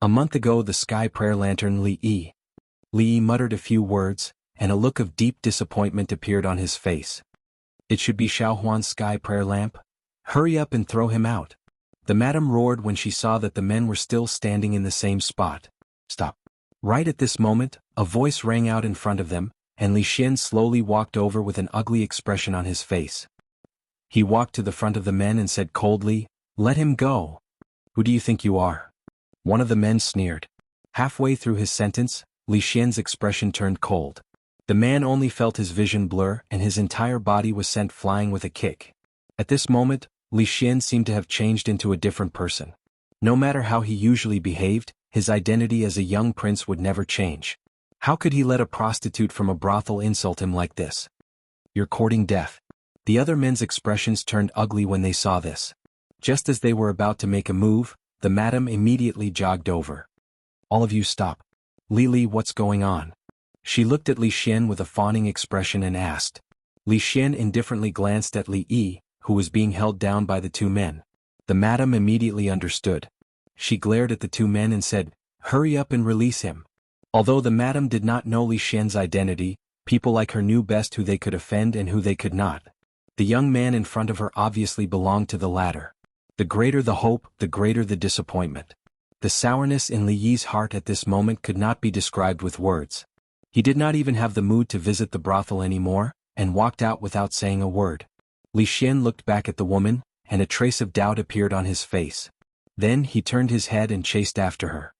A month ago the sky prayer lantern Li muttered a few words, and a look of deep disappointment appeared on his face. It should be Xuanhuan's sky prayer lamp? Hurry up and throw him out. The madam roared when she saw that the men were still standing in the same spot. Stop. Right at this moment, a voice rang out in front of them, and Li Xian slowly walked over with an ugly expression on his face. He walked to the front of the men and said coldly, "Let him go." "Who do you think you are?" One of the men sneered. Halfway through his sentence, Li Xian's expression turned cold. The man only felt his vision blur and his entire body was sent flying with a kick. At this moment, Li Xian seemed to have changed into a different person. No matter how he usually behaved, his identity as a young prince would never change. How could he let a prostitute from a brothel insult him like this? "You're courting death." The other men's expressions turned ugly when they saw this. Just as they were about to make a move, the madam immediately jogged over. "All of you stop. Li, what's going on?" She looked at Li Xian with a fawning expression and asked. Li Xian indifferently glanced at Li, who was being held down by the two men. The madam immediately understood. She glared at the two men and said, "Hurry up and release him." Although the madam did not know Li Xian's identity, people like her knew best who they could offend and who they could not. The young man in front of her obviously belonged to the latter. The greater the hope, the greater the disappointment. The sourness in Li Yi's heart at this moment could not be described with words. He did not even have the mood to visit the brothel anymore, and walked out without saying a word. Li Xian looked back at the woman, and a trace of doubt appeared on his face. Then he turned his head and chased after her.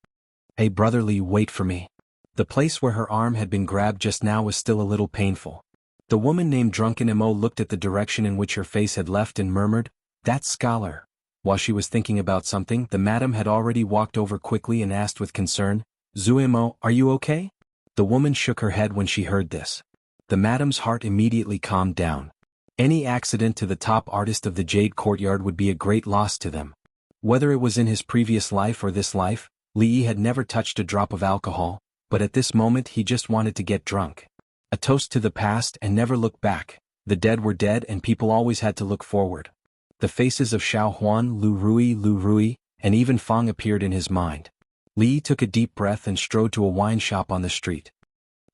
"Hey brother Li, wait for me." The place where her arm had been grabbed just now was still a little painful. The woman named Drunken Mo looked at the direction in which her face had left and murmured, "That scholar." While she was thinking about something, the madam had already walked over quickly and asked with concern, "Zuimo, are you okay?" The woman shook her head when she heard this. The madam's heart immediately calmed down. Any accident to the top artist of the Jade Courtyard would be a great loss to them. Whether it was in his previous life or this life, Li Yi had never touched a drop of alcohol, but at this moment he just wanted to get drunk. A toast to the past and never look back. The dead were dead and people always had to look forward. The faces of Xuanhuan, Lu Rui, and even Fang appeared in his mind. Li took a deep breath and strode to a wine shop on the street.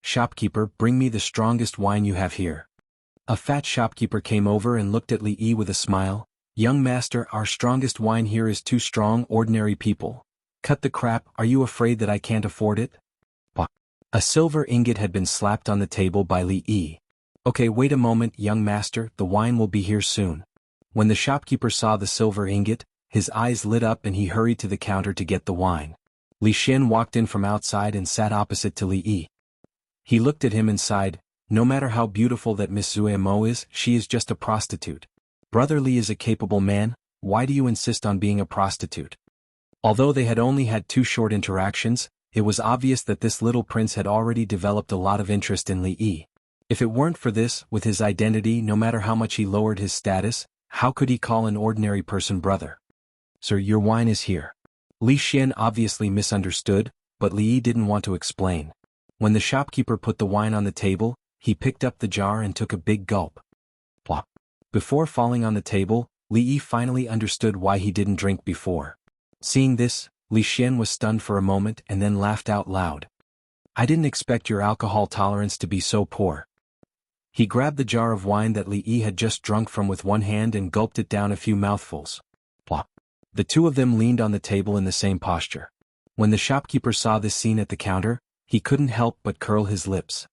"Shopkeeper, bring me the strongest wine you have here." A fat shopkeeper came over and looked at Li Yi with a smile. "Young master, our strongest wine here is too strong, ordinary people." "Cut the crap, are you afraid that I can't afford it?" A silver ingot had been slapped on the table by Li Yi. "Okay, wait a moment, young master, the wine will be here soon." When the shopkeeper saw the silver ingot, his eyes lit up and he hurried to the counter to get the wine. Li Xian walked in from outside and sat opposite to Li Yi. He looked at him and sighed, "No matter how beautiful that Miss Zuimo is, she is just a prostitute." "Brother Li is a capable man, why do you insist on being a prostitute?" Although they had only had 2 short interactions, it was obvious that this little prince had already developed a lot of interest in Li Yi. If it weren't for this, with his identity, no matter how much he lowered his status, how could he call an ordinary person brother? "Sir, your wine is here." Li Xian obviously misunderstood, but Li Yi didn't want to explain. When the shopkeeper put the wine on the table, he picked up the jar and took a big gulp. Plop. Before falling on the table, Li Yi finally understood why he didn't drink before. Seeing this, Li Xian was stunned for a moment and then laughed out loud. "I didn't expect your alcohol tolerance to be so poor." He grabbed the jar of wine that Li Yi had just drunk from with one hand and gulped it down a few mouthfuls. Plop. The two of them leaned on the table in the same posture. When the shopkeeper saw this scene at the counter, he couldn't help but curl his lips.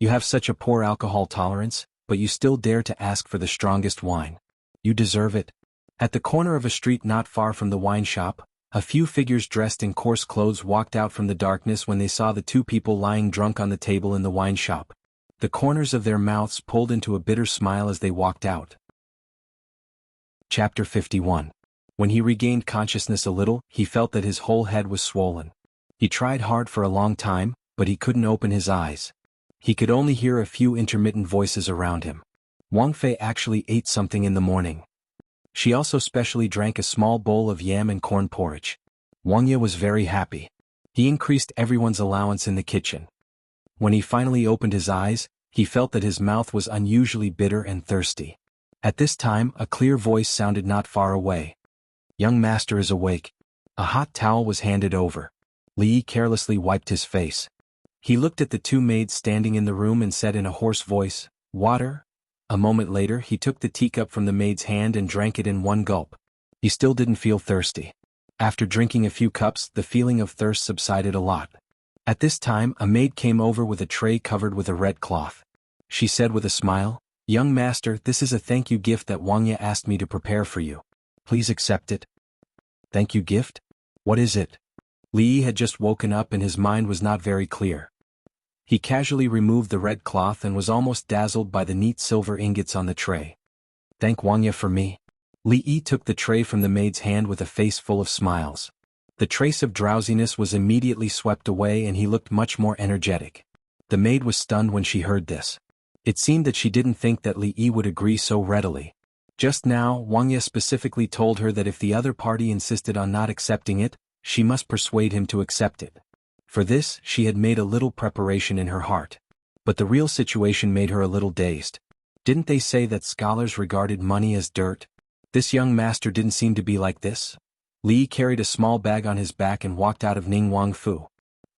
"You have such a poor alcohol tolerance, but you still dare to ask for the strongest wine. You deserve it." At the corner of a street not far from the wine shop, a few figures dressed in coarse clothes walked out from the darkness when they saw the two people lying drunk on the table in the wine shop. The corners of their mouths pulled into a bitter smile as they walked out. Chapter 51. When he regained consciousness a little, he felt that his whole head was swollen. He tried hard for a long time, but he couldn't open his eyes. He could only hear a few intermittent voices around him. Wang Fei actually ate something in the morning. She also specially drank a small bowl of yam and corn porridge. Wang Ye was very happy. He increased everyone's allowance in the kitchen. When he finally opened his eyes, he felt that his mouth was unusually bitter and thirsty. At this time, a clear voice sounded not far away. "Young master is awake." A hot towel was handed over. Li carelessly wiped his face. He looked at the two maids standing in the room and said in a hoarse voice, "Water?" A moment later he took the teacup from the maid's hand and drank it in one gulp. He still didn't feel thirsty. After drinking a few cups, the feeling of thirst subsided a lot. At this time, a maid came over with a tray covered with a red cloth. She said with a smile, "Young master, this is a thank you gift that Wuxia asked me to prepare for you. Please accept it." "Thank you gift? What is it?" Li had just woken up and his mind was not very clear. He casually removed the red cloth and was almost dazzled by the neat silver ingots on the tray. "Thank Wuxia for me." Li took the tray from the maid's hand with a face full of smiles. The trace of drowsiness was immediately swept away and he looked much more energetic. The maid was stunned when she heard this. It seemed that she didn't think that Li would agree so readily. Just now, Wuxia specifically told her that if the other party insisted on not accepting it, she must persuade him to accept it. For this, she had made a little preparation in her heart. But the real situation made her a little dazed. Didn't they say that scholars regarded money as dirt? This young master didn't seem to be like this. Li carried a small bag on his back and walked out of Ningguang Fu.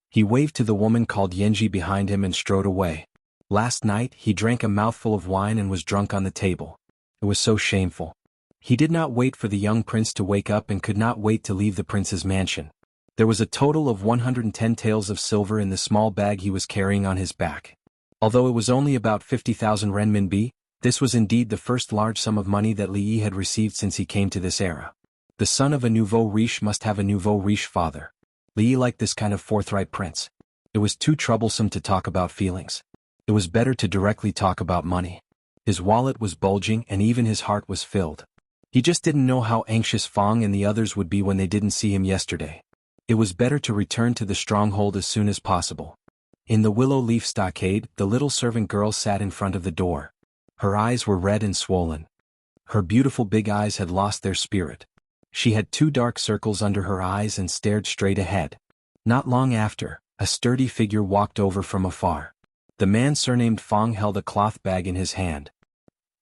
He waved to the woman called Yanji behind him and strode away. Last night, he drank a mouthful of wine and was drunk on the table. It was so shameful. He did not wait for the young prince to wake up and could not wait to leave the prince's mansion. There was a total of 110 taels of silver in the small bag he was carrying on his back. Although it was only about 50,000 renminbi, this was indeed the first large sum of money that Li had received since he came to this era. The son of a nouveau riche must have a nouveau riche father. Li liked this kind of forthright prince. It was too troublesome to talk about feelings. It was better to directly talk about money. His wallet was bulging and even his heart was filled. He just didn't know how anxious Fong and the others would be when they didn't see him yesterday. It was better to return to the stronghold as soon as possible. In the willow leaf stockade, the little servant girl sat in front of the door. Her eyes were red and swollen. Her beautiful big eyes had lost their spirit. She had 2 dark circles under her eyes and stared straight ahead. Not long after, a sturdy figure walked over from afar. The man surnamed Fong held a cloth bag in his hand.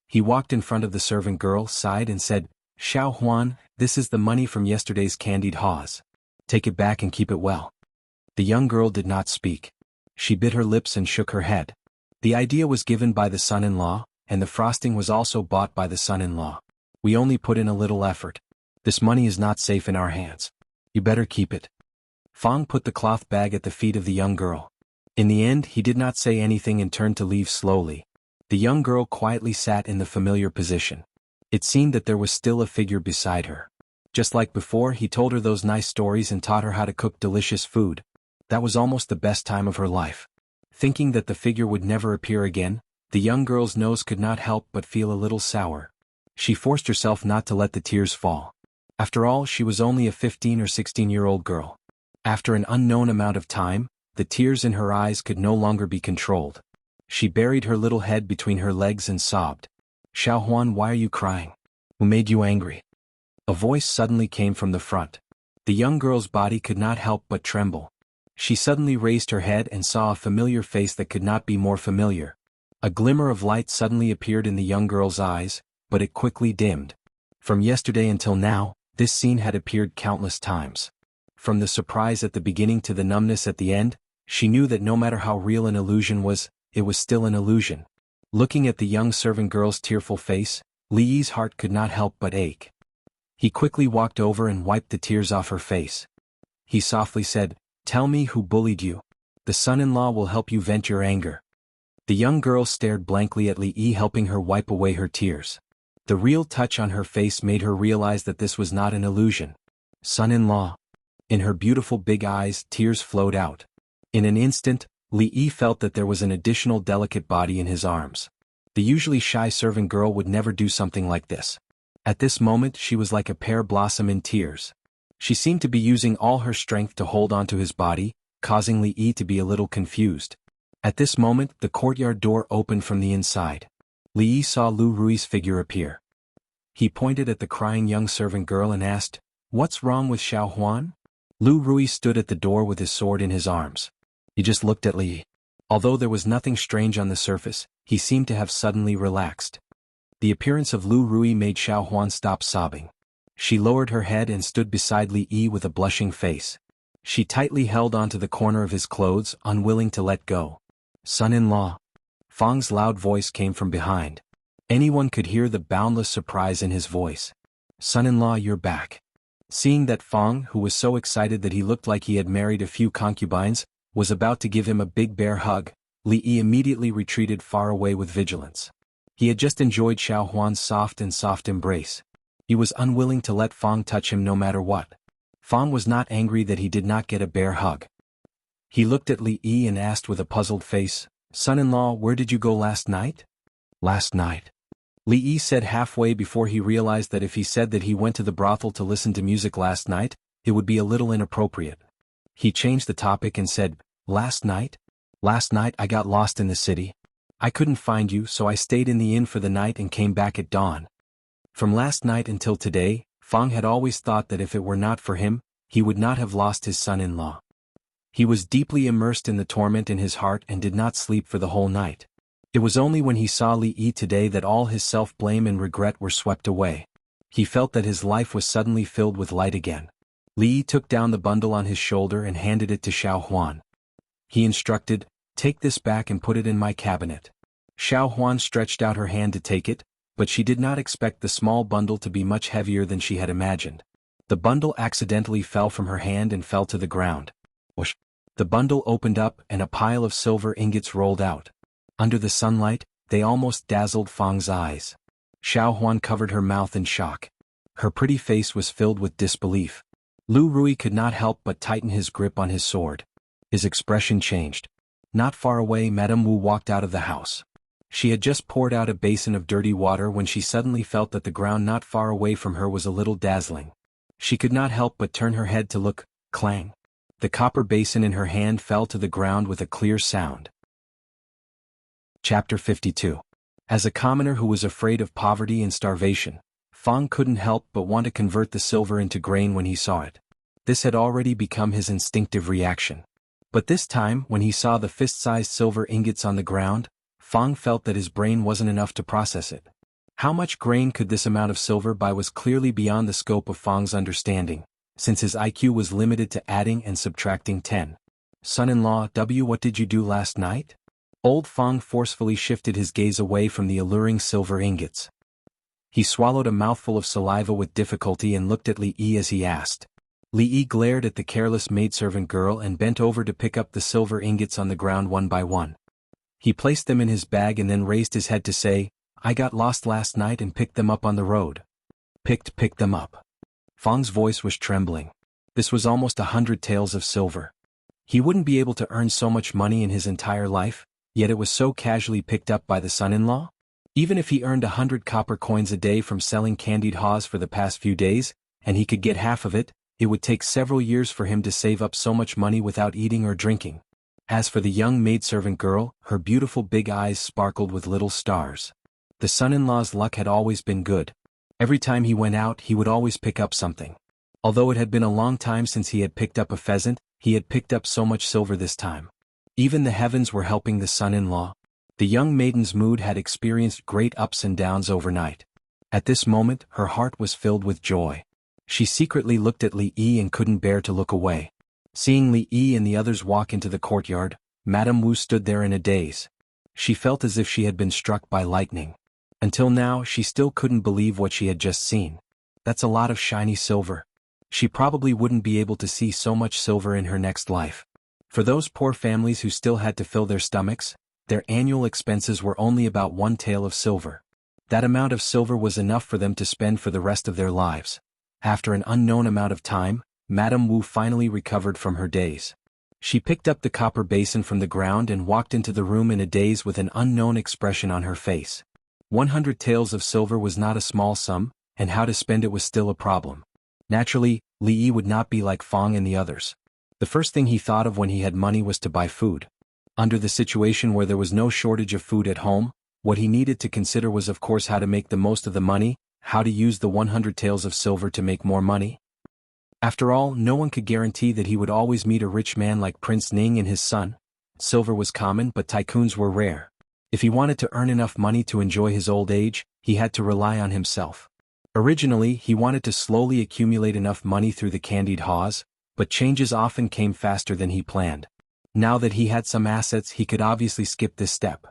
He walked in front of the servant girl, sighed and said, "Xuanhuan, this is the money from yesterday's candied haws. Take it back and keep it well." The young girl did not speak. She bit her lips and shook her head. The idea was given by the son-in-law, and the frosting was also bought by the son-in-law. "We only put in a little effort. This money is not safe in our hands. You better keep it." Fong put the cloth bag at the feet of the young girl. In the end, he did not say anything and turned to leave slowly. The young girl quietly sat in the familiar position. It seemed that there was still a figure beside her. Just like before, he told her those nice stories and taught her how to cook delicious food. That was almost the best time of her life. Thinking that the figure would never appear again, the young girl's nose could not help but feel a little sour. She forced herself not to let the tears fall. After all, she was only a 15 or 16-year-old girl. After an unknown amount of time, the tears in her eyes could no longer be controlled. She buried her little head between her legs and sobbed. "Xuanhuan, why are you crying? Who made you angry?" A voice suddenly came from the front. The young girl's body could not help but tremble. She suddenly raised her head and saw a familiar face that could not be more familiar. A glimmer of light suddenly appeared in the young girl's eyes, but it quickly dimmed. From yesterday until now, this scene had appeared countless times. From the surprise at the beginning to the numbness at the end, she knew that no matter how real an illusion was, it was still an illusion. Looking at the young servant girl's tearful face, Li's heart could not help but ache. He quickly walked over and wiped the tears off her face. He softly said, "Tell me who bullied you. The son-in-law will help you vent your anger." The young girl stared blankly at Li, helping her wipe away her tears. The real touch on her face made her realize that this was not an illusion. Son-in-law. In her beautiful big eyes, tears flowed out. In an instant, Li felt that there was an additional delicate body in his arms. The usually shy servant girl would never do something like this. At this moment, she was like a pear blossom in tears. She seemed to be using all her strength to hold onto his body, causing Li to be a little confused. At this moment, the courtyard door opened from the inside. Li saw Lu Rui's figure appear. He pointed at the crying young servant girl and asked, "What's wrong with Xuanhuan?" Lu Rui stood at the door with his sword in his arms. He just looked at Li. Although there was nothing strange on the surface, he seemed to have suddenly relaxed. The appearance of Lu Rui made Xuanhuan stop sobbing. She lowered her head and stood beside Li with a blushing face. She tightly held onto the corner of his clothes, unwilling to let go. Son-in-law. Fang's loud voice came from behind. Anyone could hear the boundless surprise in his voice. Son-in-law, you're back. Seeing that Fang, who was so excited that he looked like he had married a few concubines, was about to give him a big bear hug, Li Yi immediately retreated far away with vigilance. He had just enjoyed Xuanhuan's soft embrace. He was unwilling to let Fang touch him no matter what. Fang was not angry that he did not get a bear hug. He looked at Li Yi and asked with a puzzled face, Son-in-law, where did you go last night? Last night. Li Yi said halfway before he realized that if he said that he went to the brothel to listen to music last night, it would be a little inappropriate. He changed the topic and said, Last night? Last night I got lost in the city. I couldn't find you, so I stayed in the inn for the night and came back at dawn. From last night until today, Fang had always thought that if it were not for him, he would not have lost his son-in-law. He was deeply immersed in the torment in his heart and did not sleep for the whole night. It was only when he saw Li Yi today that all his self-blame and regret were swept away. He felt that his life was suddenly filled with light again. Li Yi took down the bundle on his shoulder and handed it to Xuanhuan. He instructed, Take this back and put it in my cabinet. Xuanhuan stretched out her hand to take it, but she did not expect the small bundle to be much heavier than she had imagined. The bundle accidentally fell from her hand and fell to the ground. Whoosh! The bundle opened up and a pile of silver ingots rolled out. Under the sunlight, they almost dazzled Fang's eyes. Xuanhuan covered her mouth in shock. Her pretty face was filled with disbelief. Lu Rui could not help but tighten his grip on his sword. His expression changed. Not far away, Madame Wu walked out of the house. She had just poured out a basin of dirty water when she suddenly felt that the ground not far away from her was a little dazzling. She could not help but turn her head to look. Clang! The copper basin in her hand fell to the ground with a clear sound. Chapter 52. As a commoner who was afraid of poverty and starvation, Fang couldn't help but want to convert the silver into grain when he saw it. This had already become his instinctive reaction. But this time, when he saw the fist-sized silver ingots on the ground, Fang felt that his brain wasn't enough to process it. How much grain could this amount of silver buy was clearly beyond the scope of Fang's understanding, since his IQ was limited to adding and subtracting 10. Son-in-law, what did you do last night? Old Fang forcefully shifted his gaze away from the alluring silver ingots. He swallowed a mouthful of saliva with difficulty and looked at Li Yi as he asked. Li Yi glared at the careless maidservant girl and bent over to pick up the silver ingots on the ground one by one. He placed them in his bag and then raised his head to say, I got lost last night and picked them up on the road. Picked them up. Fang's voice was trembling. This was almost 100 taels of silver. He wouldn't be able to earn so much money in his entire life, yet it was so casually picked up by the son-in-law? Even if he earned 100 copper coins a day from selling candied haws for the past few days, and he could get half of it, it would take several years for him to save up so much money without eating or drinking. As for the young maidservant girl, her beautiful big eyes sparkled with little stars. The son-in-law's luck had always been good. Every time he went out, he would always pick up something. Although it had been a long time since he had picked up a pheasant, he had picked up so much silver this time. Even the heavens were helping the son-in-law. The young maiden's mood had experienced great ups and downs overnight. At this moment, her heart was filled with joy. She secretly looked at Li Yi and couldn't bear to look away. Seeing Li Yi and the others walk into the courtyard, Madame Wu stood there in a daze. She felt as if she had been struck by lightning. Until now, she still couldn't believe what she had just seen. That's a lot of shiny silver. She probably wouldn't be able to see so much silver in her next life. For those poor families who still had to fill their stomachs, their annual expenses were only about 1 tael of silver. That amount of silver was enough for them to spend for the rest of their lives. After an unknown amount of time, Madame Wu finally recovered from her daze. She picked up the copper basin from the ground and walked into the room in a daze with an unknown expression on her face. 100 taels of silver was not a small sum, and how to spend it was still a problem. Naturally, Li Yi would not be like Fang and the others. The first thing he thought of when he had money was to buy food. Under the situation where there was no shortage of food at home, what he needed to consider was of course how to make the most of the money, how to use the 100 taels of silver to make more money. After all, no one could guarantee that he would always meet a rich man like Prince Ning and his son. Silver was common, but tycoons were rare. If he wanted to earn enough money to enjoy his old age, he had to rely on himself. Originally, he wanted to slowly accumulate enough money through the candied haws, But changes often came faster than he planned. Now that he had some assets, he could obviously skip this step.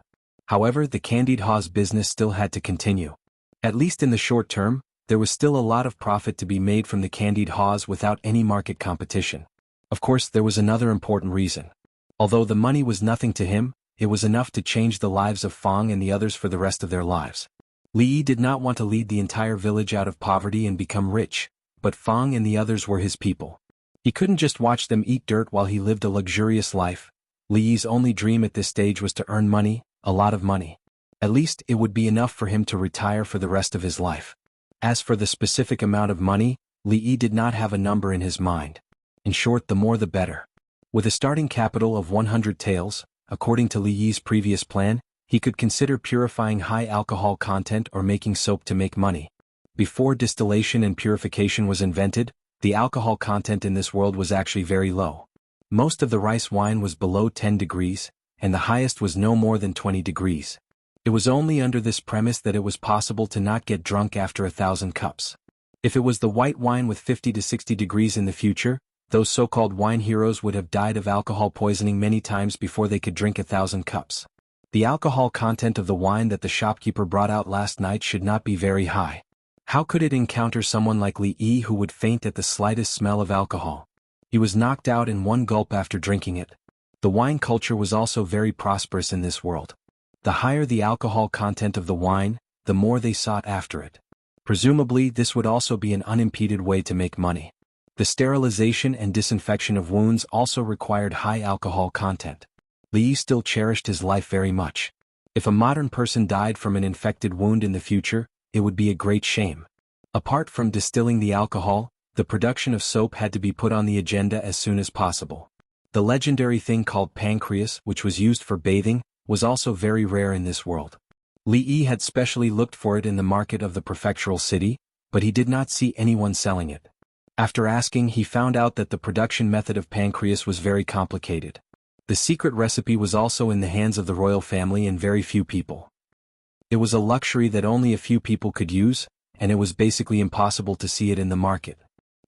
However, the candied hawes business still had to continue. At least in the short term, there was still a lot of profit to be made from the candied hawes without any market competition. Of course, there was another important reason. Although the money was nothing to him, it was enough to change the lives of Fang and the others for the rest of their lives. Li Yi did not want to lead the entire village out of poverty and become rich, but Fang and the others were his people. He couldn't just watch them eat dirt while he lived a luxurious life. Li Yi's only dream at this stage was to earn money, a lot of money. At least it would be enough for him to retire for the rest of his life. As for the specific amount of money, Li Yi did not have a number in his mind. In short, the more the better. With a starting capital of 100 taels, according to Li Yi's previous plan, he could consider purifying high alcohol content or making soap to make money. Before distillation and purification was invented, the alcohol content in this world was actually very low. Most of the rice wine was below 10 degrees, and the highest was no more than 20 degrees. It was only under this premise that it was possible to not get drunk after 1,000 cups. If it was the white wine with 50 to 60 degrees in the future, those so-called wine heroes would have died of alcohol poisoning many times before they could drink 1,000 cups. The alcohol content of the wine that the shopkeeper brought out last night should not be very high. How could it encounter someone like Li Yi who would faint at the slightest smell of alcohol? He was knocked out in one gulp after drinking it. The wine culture was also very prosperous in this world. The higher the alcohol content of the wine, the more they sought after it. Presumably, this would also be an unimpeded way to make money. The sterilization and disinfection of wounds also required high alcohol content. Li Yi still cherished his life very much. If a modern person died from an infected wound in the future, it would be a great shame. Apart from distilling the alcohol, the production of soap had to be put on the agenda as soon as possible. The legendary thing called pancreas, which was used for bathing, was also very rare in this world. Li Yi had specially looked for it in the market of the prefectural city, but he did not see anyone selling it. After asking, he found out that the production method of pancreas was very complicated. The secret recipe was also in the hands of the royal family and very few people. It was a luxury that only a few people could use, and it was basically impossible to see it in the market.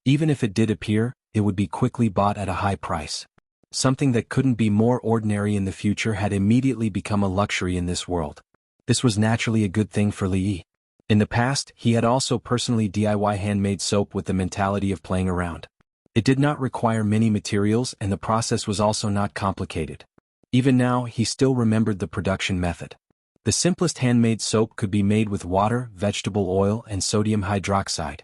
Even if it did appear, it would be quickly bought at a high price. Something that couldn't be more ordinary in the future had immediately become a luxury in this world. This was naturally a good thing for Li Yi. In the past, he had also personally DIY handmade soap with the mentality of playing around. It did not require many materials and the process was also not complicated. Even now, he still remembered the production method. The simplest handmade soap could be made with water, vegetable oil, and sodium hydroxide.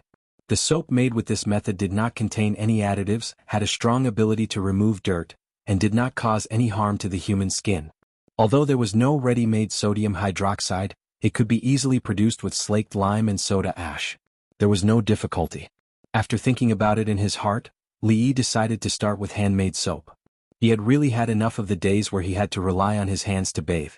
The soap made with this method did not contain any additives, had a strong ability to remove dirt, and did not cause any harm to the human skin. Although there was no ready-made sodium hydroxide, it could be easily produced with slaked lime and soda ash. There was no difficulty. After thinking about it in his heart, Li Yi decided to start with handmade soap. He had really had enough of the days where he had to rely on his hands to bathe.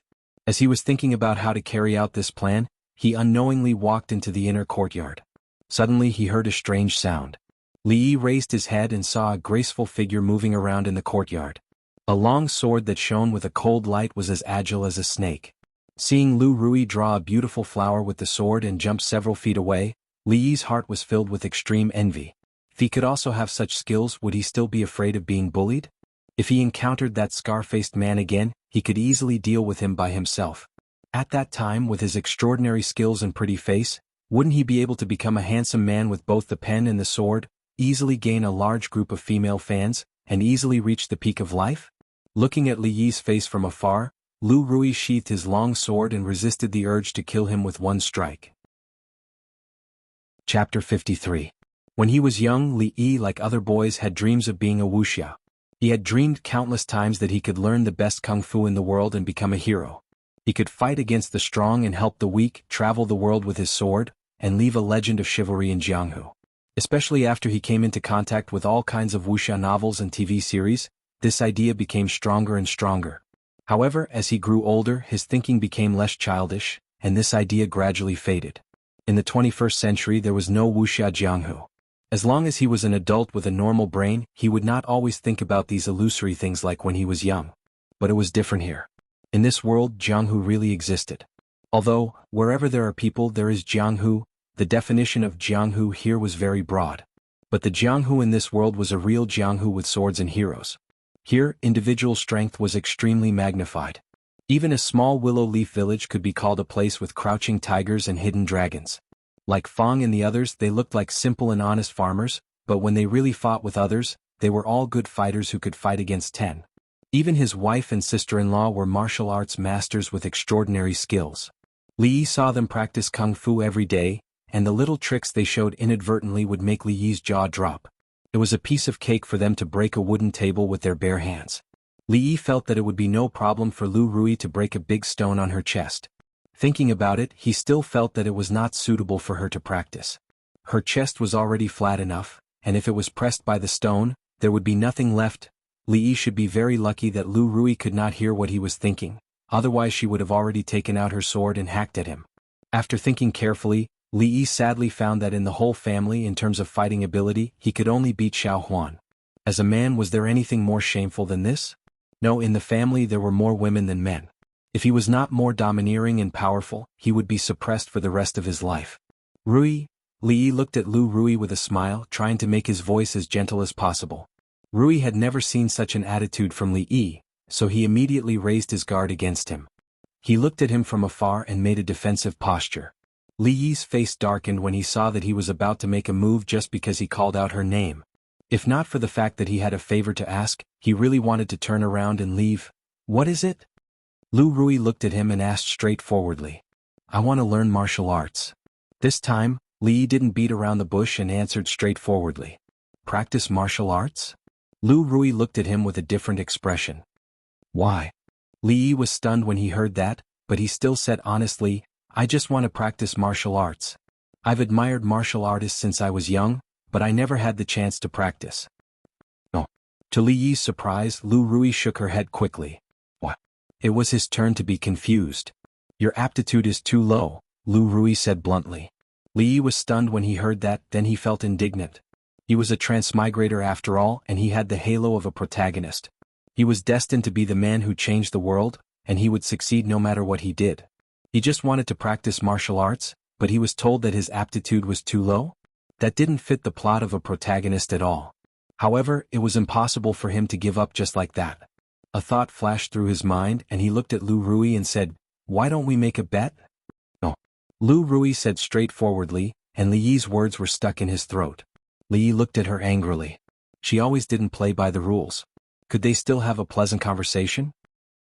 As he was thinking about how to carry out this plan, he unknowingly walked into the inner courtyard. Suddenly he heard a strange sound. Li Yi raised his head and saw a graceful figure moving around in the courtyard. A long sword that shone with a cold light was as agile as a snake. Seeing Lu Rui draw a beautiful flower with the sword and jump several feet away, Li Yi's heart was filled with extreme envy. If he could also have such skills, would he still be afraid of being bullied? If he encountered that scar-faced man again, he could easily deal with him by himself. At that time, with his extraordinary skills and pretty face, wouldn't he be able to become a handsome man with both the pen and the sword, easily gain a large group of female fans, and easily reach the peak of life? Looking at Li Yi's face from afar, Lu Rui sheathed his long sword and resisted the urge to kill him with one strike. Chapter 53. When he was young, Li Yi, like other boys, had dreams of being a wuxia. He had dreamed countless times that he could learn the best kung fu in the world and become a hero. He could fight against the strong and help the weak, travel the world with his sword, and leave a legend of chivalry in Jianghu. Especially after he came into contact with all kinds of wuxia novels and TV series, this idea became stronger and stronger. However, as he grew older, his thinking became less childish, and this idea gradually faded. In the 21st century, there was no wuxia jianghu. As long as he was an adult with a normal brain, he would not always think about these illusory things like when he was young. But it was different here. In this world, jianghu really existed. Although, wherever there are people there is jianghu, the definition of jianghu here was very broad. But the jianghu in this world was a real jianghu with swords and heroes. Here, individual strength was extremely magnified. Even a small willow leaf village could be called a place with crouching tigers and hidden dragons. Like Fong and the others, they looked like simple and honest farmers, but when they really fought with others, they were all good fighters who could fight against 10. Even his wife and sister-in-law were martial arts masters with extraordinary skills. Li Yi saw them practice kung fu every day, and the little tricks they showed inadvertently would make Li Yi's jaw drop. It was a piece of cake for them to break a wooden table with their bare hands. Li Yi felt that it would be no problem for Lu Rui to break a big stone on her chest. Thinking about it, he still felt that it was not suitable for her to practice. Her chest was already flat enough, and if it was pressed by the stone, there would be nothing left. Li Yi should be very lucky that Lu Rui could not hear what he was thinking, otherwise she would have already taken out her sword and hacked at him. After thinking carefully, Li Yi sadly found that in the whole family in terms of fighting ability, he could only beat Xuanhuan. As a man, was there anything more shameful than this? No, in the family there were more women than men. If he was not more domineering and powerful, he would be suppressed for the rest of his life. Rui? Li Yi looked at Lu Rui with a smile, trying to make his voice as gentle as possible. Rui had never seen such an attitude from Li Yi, so he immediately raised his guard against him. He looked at him from afar and made a defensive posture. Li Yi's face darkened when he saw that he was about to make a move just because he called out her name. If not for the fact that he had a favor to ask, he really wanted to turn around and leave. What is it? Lu Rui looked at him and asked straightforwardly. I want to learn martial arts. This time, Li Yi didn't beat around the bush and answered straightforwardly. Practice martial arts? Lu Rui looked at him with a different expression. Why? Li Yi was stunned when he heard that, but he still said honestly, I just want to practice martial arts. I've admired martial artists since I was young, but I never had the chance to practice. No. To Li Yi's surprise, Lu Rui shook her head quickly. What? It was his turn to be confused. Your aptitude is too low, Lu Rui said bluntly. Li Yi was stunned when he heard that, then he felt indignant. He was a transmigrator after all, and he had the halo of a protagonist. He was destined to be the man who changed the world, and he would succeed no matter what he did. He just wanted to practice martial arts, but he was told that his aptitude was too low? That didn't fit the plot of a protagonist at all. However, it was impossible for him to give up just like that. A thought flashed through his mind and he looked at Lu Rui and said, Why don't we make a bet? No. Lu Rui said straightforwardly, and Li Yi's words were stuck in his throat. Li Yi looked at her angrily. She always didn't play by the rules. Could they still have a pleasant conversation?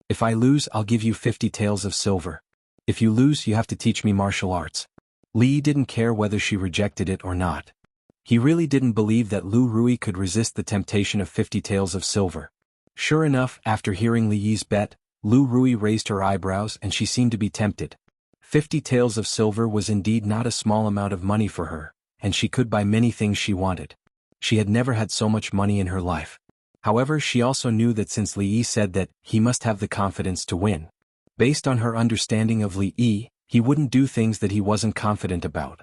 If I lose, I'll give you 50 taels of silver. If you lose, you have to teach me martial arts. Li Yi didn't care whether she rejected it or not. He really didn't believe that Lu Rui could resist the temptation of 50 taels of silver. Sure enough, after hearing Li Yi's bet, Lu Rui raised her eyebrows and she seemed to be tempted. 50 taels of silver was indeed not a small amount of money for her, and she could buy many things she wanted. She had never had so much money in her life. However, she also knew that since Li Yi said that, he must have the confidence to win. Based on her understanding of Li Yi, he wouldn't do things that he wasn't confident about.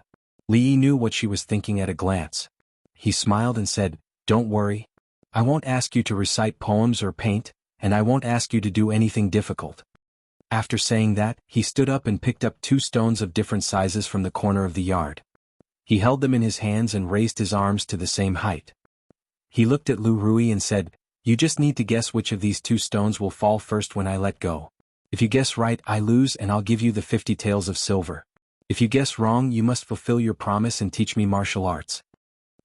Li Yi knew what she was thinking at a glance. He smiled and said, Don't worry. I won't ask you to recite poems or paint, and I won't ask you to do anything difficult. After saying that, he stood up and picked up 2 stones of different sizes from the corner of the yard. He held them in his hands and raised his arms to the same height. He looked at Lu Rui and said, You just need to guess which of these 2 stones will fall first when I let go. If you guess right, I lose and I'll give you the 50 taels of silver. If you guess wrong, you must fulfill your promise and teach me martial arts.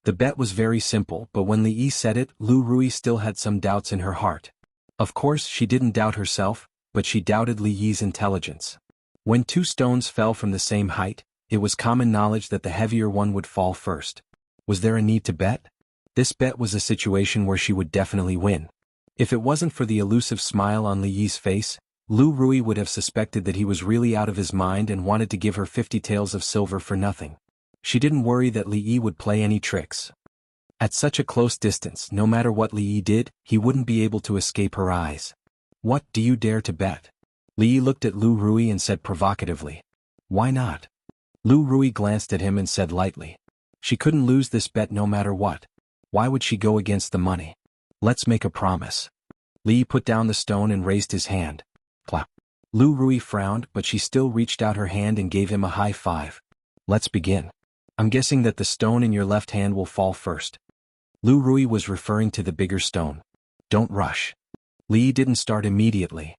The bet was very simple, but when Li Yi said it, Lu Rui still had some doubts in her heart. Of course, she didn't doubt herself, but she doubted Li Yi's intelligence. When 2 stones fell from the same height, it was common knowledge that the heavier one would fall first. Was there a need to bet? This bet was a situation where she would definitely win. If it wasn't for the elusive smile on Li Yi's face, Lu Rui would have suspected that he was really out of his mind and wanted to give her 50 taels of silver for nothing. She didn't worry that Li Yi would play any tricks. At such a close distance, no matter what Li Yi did, he wouldn't be able to escape her eyes. What, do you dare to bet? Li Yi looked at Lu Rui and said provocatively. Why not? Lu Rui glanced at him and said lightly. She couldn't lose this bet no matter what. Why would she go against the money? Let's make a promise. Li Yi put down the stone and raised his hand. Clap. Lu Rui frowned, but she still reached out her hand and gave him a high five. Let's begin. I'm guessing that the stone in your left hand will fall first. Lu Rui was referring to the bigger stone. Don't rush. Li didn't start immediately.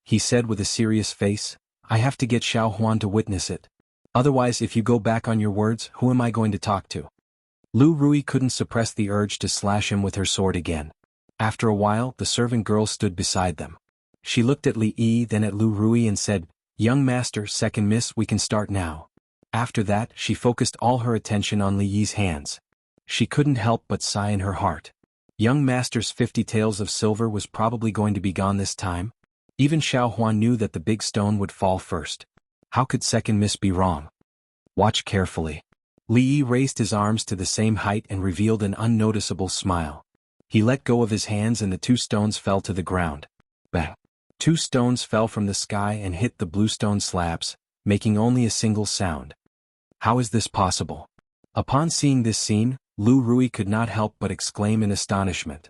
He said with a serious face, I have to get Xuanhuan to witness it. Otherwise, if you go back on your words, who am I going to talk to? Lu Rui couldn't suppress the urge to slash him with her sword again. After a while, the servant girl stood beside them. She looked at Li Yi, then at Lu Rui and said, Young master, second miss, we can start now. After that, she focused all her attention on Li Yi's hands. She couldn't help but sigh in her heart. Young master's 50 taels of silver was probably going to be gone this time. Even Xuanhuan knew that the big stone would fall first. How could second miss be wrong? Watch carefully. Li Yi raised his arms to the same height and revealed an unnoticeable smile. He let go of his hands and the 2 stones fell to the ground. Bang! 2 stones fell from the sky and hit the bluestone slabs, making only a single sound. How is this possible? Upon seeing this scene, Lu Rui could not help but exclaim in astonishment.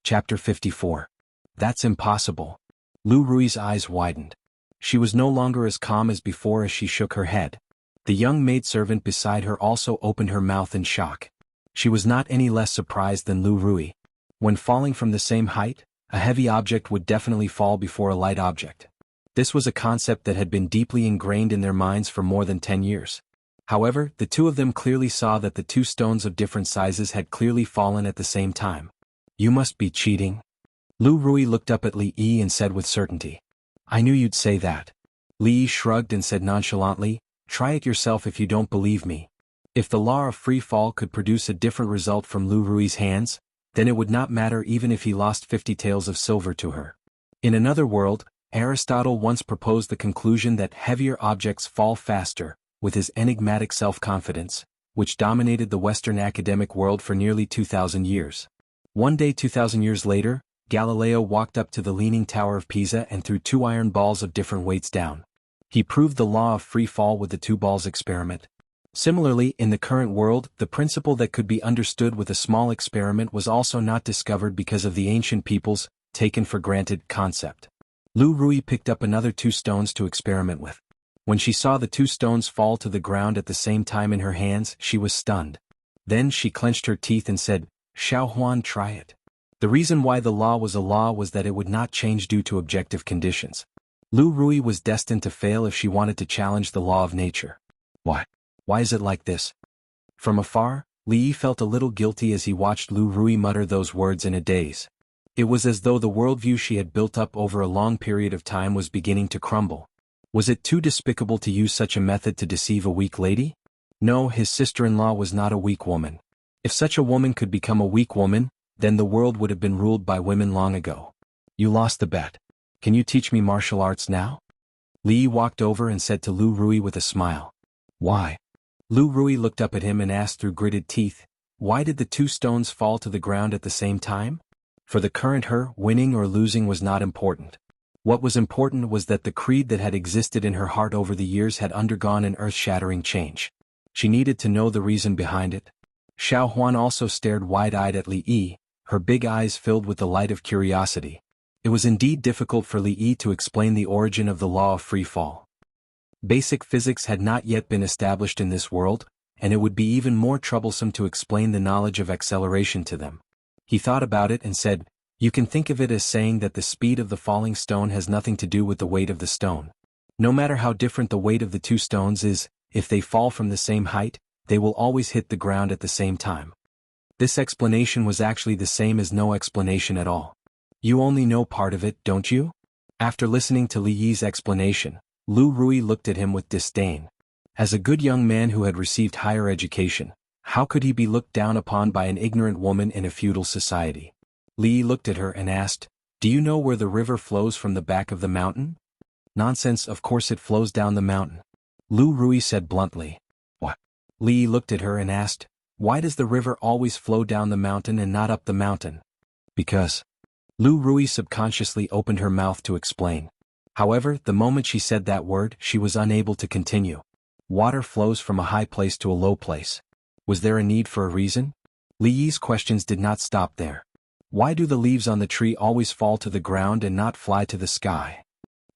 Chapter 54. That's impossible. Lu Rui's eyes widened. She was no longer as calm as before as she shook her head. The young maidservant beside her also opened her mouth in shock. She was not any less surprised than Lu Rui. When falling from the same height, a heavy object would definitely fall before a light object. This was a concept that had been deeply ingrained in their minds for more than 10 years. However, the 2 of them clearly saw that the 2 stones of different sizes had clearly fallen at the same time. You must be cheating. Lu Rui looked up at Li Yi and said with certainty. I knew you'd say that. Li Yi shrugged and said nonchalantly, Try it yourself if you don't believe me. If the law of free fall could produce a different result from Lu Rui's hands, then it would not matter even if he lost 50 taels of silver to her. In another world, Aristotle once proposed the conclusion that heavier objects fall faster, with his enigmatic self-confidence, which dominated the Western academic world for nearly 2,000 years. One day 2,000 years later, Galileo walked up to the Leaning Tower of Pisa and threw 2 iron balls of different weights down. He proved the law of free fall with the 2 balls experiment. Similarly, in the current world, the principle that could be understood with a small experiment was also not discovered because of the ancient people's taken-for-granted concept. Lu Rui picked up another 2 stones to experiment with. When she saw the 2 stones fall to the ground at the same time in her hands, she was stunned. Then she clenched her teeth and said, Xuanhuan, try it. The reason why the law was a law was that it would not change due to objective conditions. Lu Rui was destined to fail if she wanted to challenge the law of nature. Why? Why is it like this? From afar, Li Yi felt a little guilty as he watched Lu Rui mutter those words in a daze. It was as though the worldview she had built up over a long period of time was beginning to crumble. Was it too despicable to use such a method to deceive a weak lady? No, his sister-in-law was not a weak woman. If such a woman could become a weak woman, then the world would have been ruled by women long ago. You lost the bet. Can you teach me martial arts now? Li Yi walked over and said to Lu Rui with a smile. Why? Lu Rui looked up at him and asked through gritted teeth, why did the 2 stones fall to the ground at the same time? For the current her, winning or losing was not important. What was important was that the creed that had existed in her heart over the years had undergone an earth-shattering change. She needed to know the reason behind it. Xuanhuan also stared wide-eyed at Li Yi, her big eyes filled with the light of curiosity. It was indeed difficult for Li Yi to explain the origin of the law of free fall. Basic physics had not yet been established in this world, and it would be even more troublesome to explain the knowledge of acceleration to them. He thought about it and said, You can think of it as saying that the speed of the falling stone has nothing to do with the weight of the stone. No matter how different the weight of the 2 stones is, if they fall from the same height, they will always hit the ground at the same time. This explanation was actually the same as no explanation at all. You only know part of it, don't you? After listening to Li Yi's explanation, Lu Rui looked at him with disdain. As a good young man who had received higher education, how could he be looked down upon by an ignorant woman in a feudal society? Li Yi looked at her and asked, Do you know where the river flows from the back of the mountain? Nonsense, of course it flows down the mountain. Lu Rui said bluntly. What? Li Yi looked at her and asked, Why does the river always flow down the mountain and not up the mountain? Because. Lu Rui subconsciously opened her mouth to explain. However, the moment she said that word, she was unable to continue. Water flows from a high place to a low place. Was there a need for a reason? Li Yi's questions did not stop there. Why do the leaves on the tree always fall to the ground and not fly to the sky?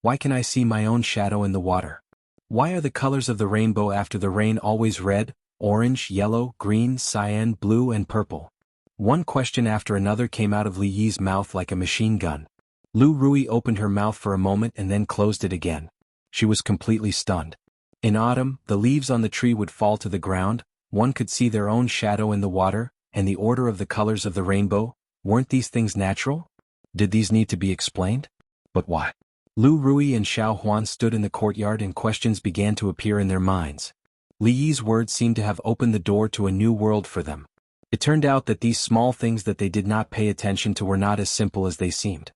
Why can I see my own shadow in the water? Why are the colors of the rainbow after the rain always red, orange, yellow, green, cyan, blue and purple. One question after another came out of Li Yi's mouth like a machine gun. Lu Rui opened her mouth for a moment and then closed it again. She was completely stunned. In autumn, the leaves on the tree would fall to the ground, one could see their own shadow in the water, and the order of the colors of the rainbow. Weren't these things natural? Did these need to be explained? But why? Lu Rui and Xuanhuan stood in the courtyard and questions began to appear in their minds. Li Yi's words seemed to have opened the door to a new world for them. It turned out that these small things that they did not pay attention to were not as simple as they seemed.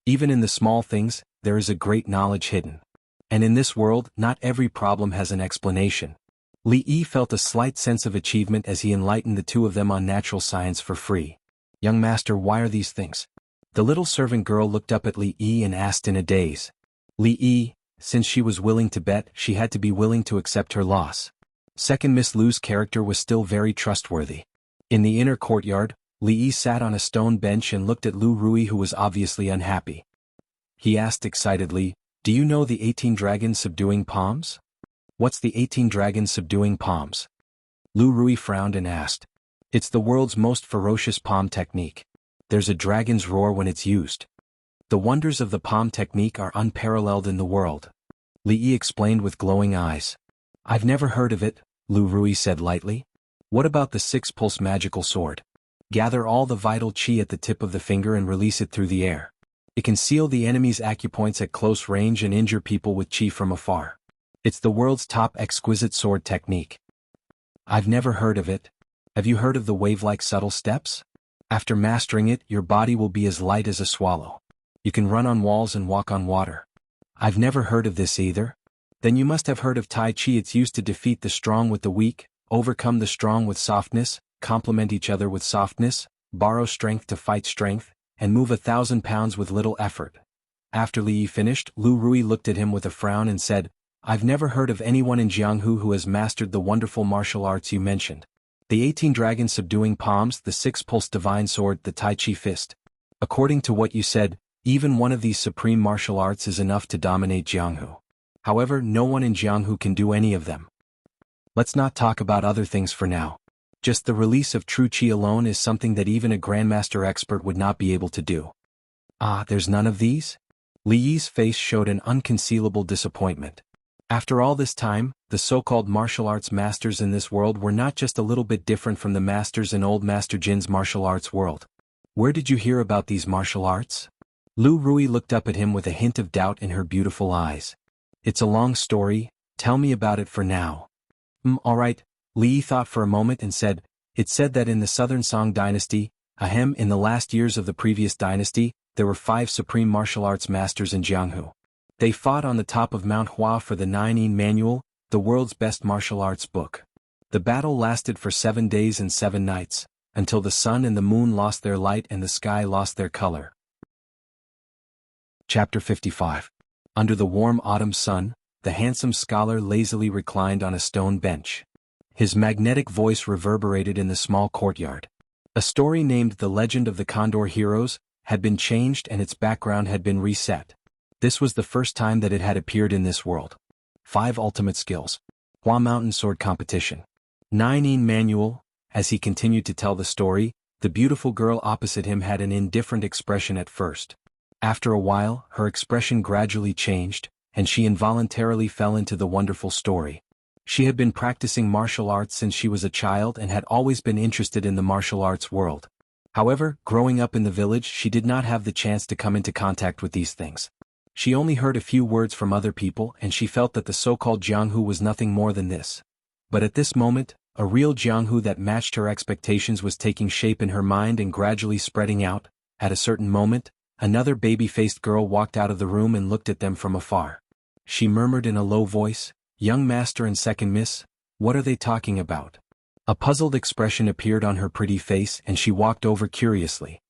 Even in the small things, there is a great knowledge hidden. And in this world, not every problem has an explanation. Li Yi felt a slight sense of achievement as he enlightened the two of them on natural science for free. Young master, why are these things? The little servant girl looked up at Li Yi and asked in a daze. Li Yi, since she was willing to bet, she had to be willing to accept her loss. Second Miss Lu's character was still very trustworthy. In the inner courtyard, Li Yi sat on a stone bench and looked at Lu Rui, who was obviously unhappy. He asked excitedly, "Do you know the 18 dragons subduing palms?" "What's the 18 dragons subduing palms?" Lu Rui frowned and asked. "It's the world's most ferocious palm technique. There's a dragon's roar when it's used. The wonders of the palm technique are unparalleled in the world." Li Yi explained with glowing eyes. "I've never heard of it," Lu Rui said lightly. "What about the 6-pulse magical sword? Gather all the vital qi at the tip of the finger and release it through the air. It can seal the enemy's acupoints at close range and injure people with qi from afar. It's the world's top exquisite sword technique." "I've never heard of it. Have you heard of the wave-like subtle steps? After mastering it, your body will be as light as a swallow. You can run on walls and walk on water." "I've never heard of this either." "Then you must have heard of Tai Chi. It's used to defeat the strong with the weak, overcome the strong with softness, complement each other with softness, borrow strength to fight strength, and move 1,000 pounds with little effort." After Li Yi finished, Lu Rui looked at him with a frown and said, "I've never heard of anyone in Jianghu who has mastered the wonderful martial arts you mentioned. The 18 dragons subduing palms, the 6-pulse divine sword, the Tai Chi fist. According to what you said, even one of these supreme martial arts is enough to dominate Jianghu. However, no one in Jianghu can do any of them. Let's not talk about other things for now. Just the release of true qi alone is something that even a grandmaster expert would not be able to do." "Ah, there's none of these?" Li Yi's face showed an unconcealable disappointment. After all this time, the so-called martial arts masters in this world were not just a little bit different from the masters in old Master Jin's martial arts world. "Where did you hear about these martial arts?" Lu Rui looked up at him with a hint of doubt in her beautiful eyes. "It's a long story, tell me about it for now." All right," Li Yi thought for a moment and said, "It's said that in the southern Song dynasty, in the last years of the previous dynasty, there were 5 supreme martial arts masters in Jianghu. They fought on the top of Mount Hua for the 9-yin manual, the world's best martial arts book. The battle lasted for 7 days and 7 nights, until the sun and the moon lost their light and the sky lost their color." Chapter 55. Under the warm autumn sun, the handsome scholar lazily reclined on a stone bench. His magnetic voice reverberated in the small courtyard. A story named The Legend of the Condor Heroes had been changed and its background had been reset. This was the first time that it had appeared in this world. 5 ultimate skills. Hua Mountain Sword Competition. 9-yin manual. As he continued to tell the story, the beautiful girl opposite him had an indifferent expression at first. After a while, her expression gradually changed, and she involuntarily fell into the wonderful story. She had been practicing martial arts since she was a child and had always been interested in the martial arts world. However, growing up in the village, she did not have the chance to come into contact with these things. She only heard a few words from other people and she felt that the so-called Jianghu was nothing more than this. But at this moment, a real Jianghu that matched her expectations was taking shape in her mind and gradually spreading out. At a certain moment, another baby-faced girl walked out of the room and looked at them from afar. She murmured in a low voice, "Young master and second miss, what are they talking about?" A puzzled expression appeared on her pretty face and she walked over curiously.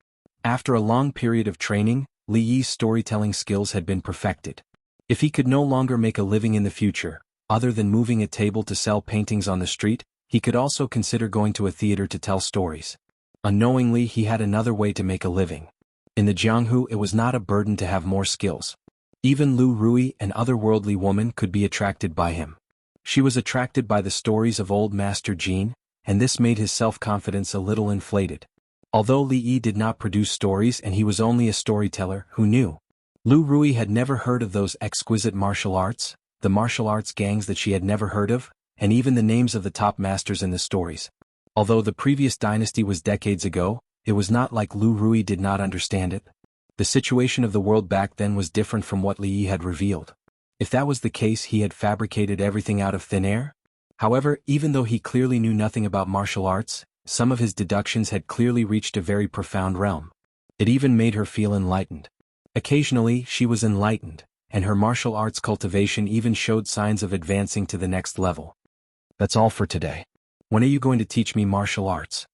After a long period of training, Li Yi's storytelling skills had been perfected. If he could no longer make a living in the future, other than moving a table to sell paintings on the street, he could also consider going to a theater to tell stories. Unknowingly, he had another way to make a living. In the Jianghu, it was not a burden to have more skills. Even Lu Rui, an otherworldly woman, could be attracted by him. She was attracted by the stories of old Master Jean, and this made his self-confidence a little inflated. Although Li Yi did not produce stories and he was only a storyteller, who knew? Lu Rui had never heard of those exquisite martial arts, the martial arts gangs that she had never heard of, and even the names of the top masters in the stories. Although the previous dynasty was decades ago, it was not like Lu Rui did not understand it. The situation of the world back then was different from what Li Yi had revealed. If that was the case, he had fabricated everything out of thin air? However, even though he clearly knew nothing about martial arts, some of his deductions had clearly reached a very profound realm. It even made her feel enlightened. Occasionally, she was enlightened, and her martial arts cultivation even showed signs of advancing to the next level. That's all for today. When are you going to teach me martial arts?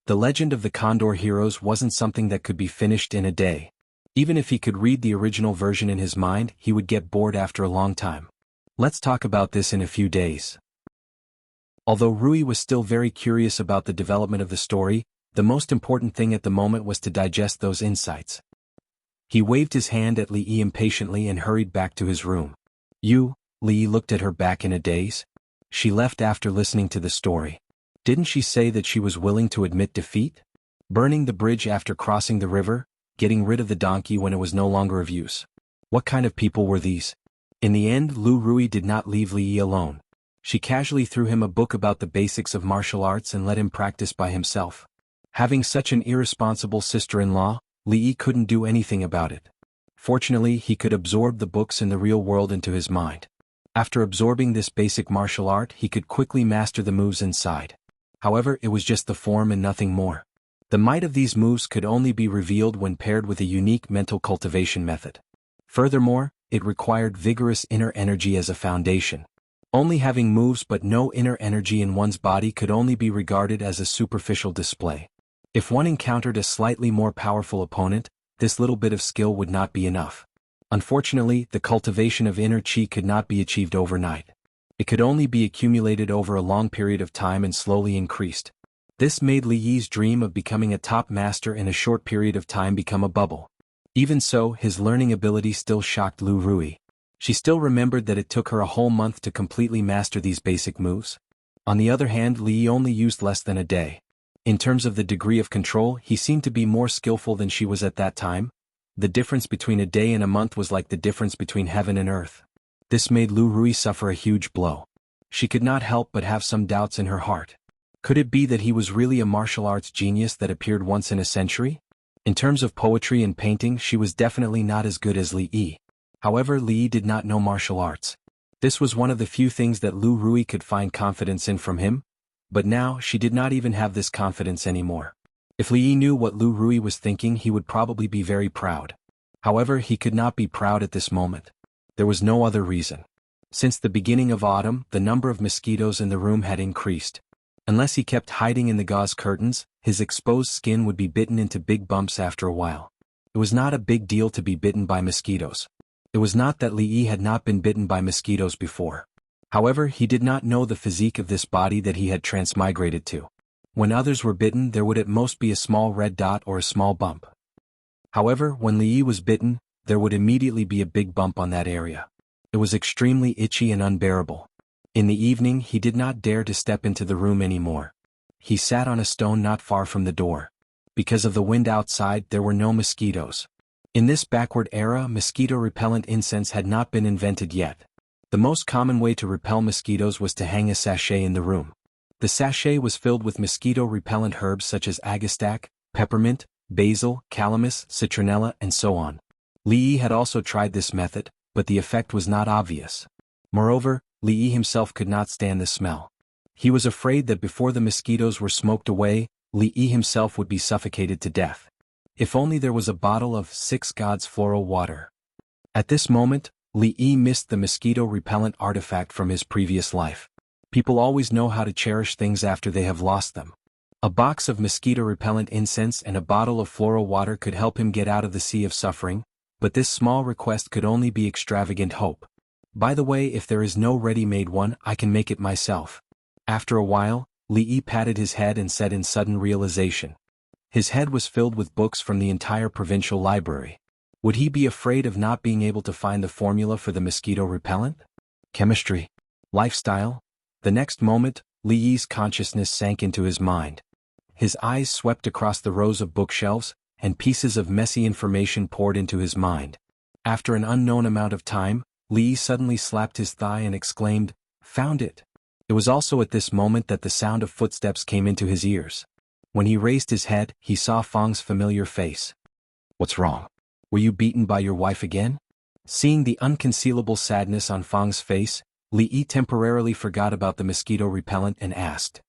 The legend of the Condor heroes wasn't something that could be finished in a day. Even if he could read the original version in his mind, he would get bored after a long time. Let's talk about this in a few days. Although Rui was still very curious about the development of the story, the most important thing at the moment was to digest those insights. He waved his hand at Li Yi impatiently and hurried back to his room. You, Li Yi looked at her back in a daze. She left after listening to the story. Didn't she say that she was willing to admit defeat? Burning the bridge after crossing the river, getting rid of the donkey when it was no longer of use. What kind of people were these? In the end, Lu Rui did not leave Li Yi alone. She casually threw him a book about the basics of martial arts and let him practice by himself. Having such an irresponsible sister-in-law, Li Yi couldn't do anything about it. Fortunately, he could absorb the books in the real world into his mind. After absorbing this basic martial art, he could quickly master the moves inside. However, it was just the form and nothing more. The might of these moves could only be revealed when paired with a unique mental cultivation method. Furthermore, it required vigorous inner energy as a foundation. Only having moves but no inner energy in one's body could only be regarded as a superficial display. If one encountered a slightly more powerful opponent, this little bit of skill would not be enough. Unfortunately, the cultivation of inner chi could not be achieved overnight. It could only be accumulated over a long period of time and slowly increased. This made Li Yi's dream of becoming a top master in a short period of time become a bubble. Even so, his learning ability still shocked Lu Rui. She still remembered that it took her a whole month to completely master these basic moves. On the other hand, Li Yi only used less than a day. In terms of the degree of control, he seemed to be more skillful than she was at that time. The difference between a day and a month was like the difference between heaven and earth. This made Lu Rui suffer a huge blow. She could not help but have some doubts in her heart. Could it be that he was really a martial arts genius that appeared once in a century? In terms of poetry and painting, she was definitely not as good as Li Yi. However, Li Yi did not know martial arts. This was one of the few things that Lu Rui could find confidence in from him. But now, she did not even have this confidence anymore. If Li Yi knew what Lu Rui was thinking, he would probably be very proud. However, he could not be proud at this moment. There was no other reason. Since the beginning of autumn, the number of mosquitoes in the room had increased. Unless he kept hiding in the gauze curtains, his exposed skin would be bitten into big bumps after a while. It was not a big deal to be bitten by mosquitoes. It was not that Li Yi had not been bitten by mosquitoes before. However, he did not know the physique of this body that he had transmigrated to. When others were bitten, there would at most be a small red dot or a small bump. However, when Li Yi was bitten, there would immediately be a big bump on that area. It was extremely itchy and unbearable. In the evening, he did not dare to step into the room anymore. He sat on a stone not far from the door. Because of the wind outside, there were no mosquitoes. In this backward era, mosquito-repellent incense had not been invented yet. The most common way to repel mosquitoes was to hang a sachet in the room. The sachet was filled with mosquito-repellent herbs such as agastache, peppermint, basil, calamus, citronella, and so on. Li Yi had also tried this method, but the effect was not obvious. Moreover, Li Yi himself could not stand the smell. He was afraid that before the mosquitoes were smoked away, Li Yi himself would be suffocated to death. If only there was a bottle of 6 Gods floral water. At this moment, Li Yi missed the mosquito-repellent artifact from his previous life. People always know how to cherish things after they have lost them. A box of mosquito-repellent incense and a bottle of floral water could help him get out of the sea of suffering, but this small request could only be extravagant hope. By the way, if there is no ready-made one, I can make it myself. After a while, Li Yi patted his head and said in sudden realization. His head was filled with books from the entire provincial library. Would he be afraid of not being able to find the formula for the mosquito repellent? Chemistry. Lifestyle? The next moment, Li Yi's consciousness sank into his mind. His eyes swept across the rows of bookshelves, and pieces of messy information poured into his mind. After an unknown amount of time, Li Yi suddenly slapped his thigh and exclaimed, "Found it!" It was also at this moment that the sound of footsteps came into his ears. When he raised his head, he saw Fang's familiar face. "What's wrong? Were you beaten by your wife again?" Seeing the unconcealable sadness on Fang's face, Li Yi temporarily forgot about the mosquito repellent and asked.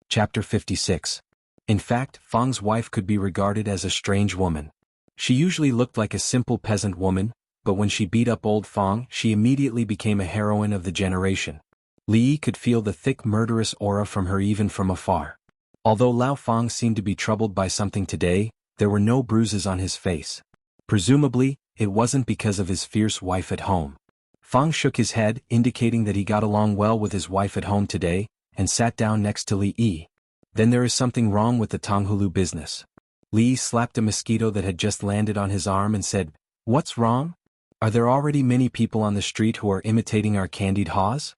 Chapter 56. In fact, Fang's wife could be regarded as a strange woman. She usually looked like a simple peasant woman, but when she beat up old Fang, she immediately became a heroine of the generation. Li Yi could feel the thick murderous aura from her even from afar. Although Lao Fang seemed to be troubled by something today, there were no bruises on his face. Presumably, it wasn't because of his fierce wife at home. Fang shook his head, indicating that he got along well with his wife at home today, and sat down next to Li Yi. "Then there is something wrong with the Tonghulu business." Li Yi slapped a mosquito that had just landed on his arm and said, "What's wrong? Are there already many people on the street who are imitating our candied haws?"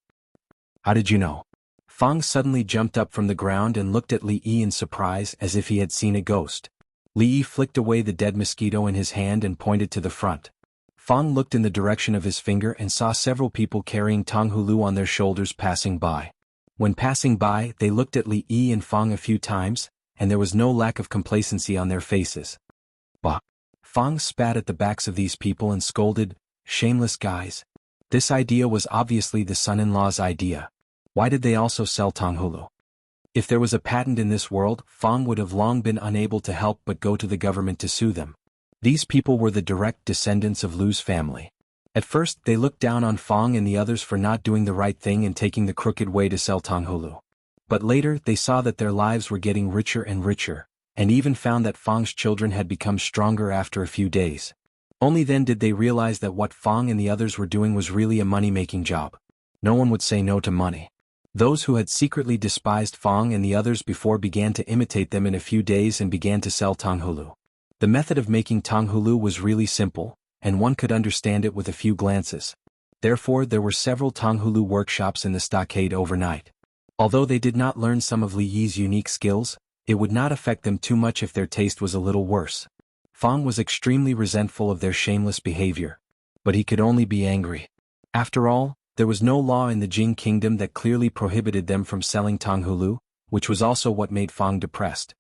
"How did you know?" Fang suddenly jumped up from the ground and looked at Li Yi in surprise as if he had seen a ghost. Li Yi flicked away the dead mosquito in his hand and pointed to the front. Fang looked in the direction of his finger and saw several people carrying Tonghulu on their shoulders passing by. When passing by, they looked at Li Yi and Fang a few times, and there was no lack of complacency on their faces. "Bah!" Fang spat at the backs of these people and scolded, "Shameless guys. This idea was obviously the son-in-law's idea. Why did they also sell Tonghulu? If there was a patent in this world, Fang would have long been unable to help but go to the government to sue them. These people were the direct descendants of Lu's family. At first, they looked down on Fang and the others for not doing the right thing and taking the crooked way to sell Tonghulu. But later, they saw that their lives were getting richer and richer, and even found that Fang's children had become stronger after a few days. Only then did they realize that what Fang and the others were doing was really a money-making job. No one would say no to money. Those who had secretly despised Fang and the others before began to imitate them in a few days and began to sell Tonghulu. The method of making Tonghulu was really simple, and one could understand it with a few glances. Therefore there were several Tonghulu workshops in the stockade overnight. Although they did not learn some of Li Yi's unique skills, it would not affect them too much if their taste was a little worse. Fang was extremely resentful of their shameless behavior. But he could only be angry. After all, there was no law in the Jing kingdom that clearly prohibited them from selling Tonghulu, which was also what made Fang depressed.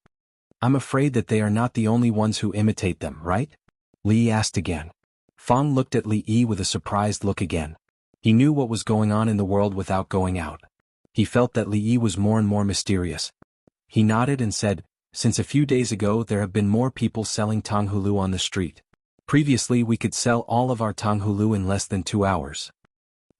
"I'm afraid that they are not the only ones who imitate them, right?" Li Yi asked again. Fang looked at Li Yi with a surprised look again. He knew what was going on in the world without going out. He felt that Li Yi was more and more mysterious. He nodded and said, "Since a few days ago there have been more people selling Tonghulu on the street. Previously we could sell all of our Tonghulu in less than 2 hours.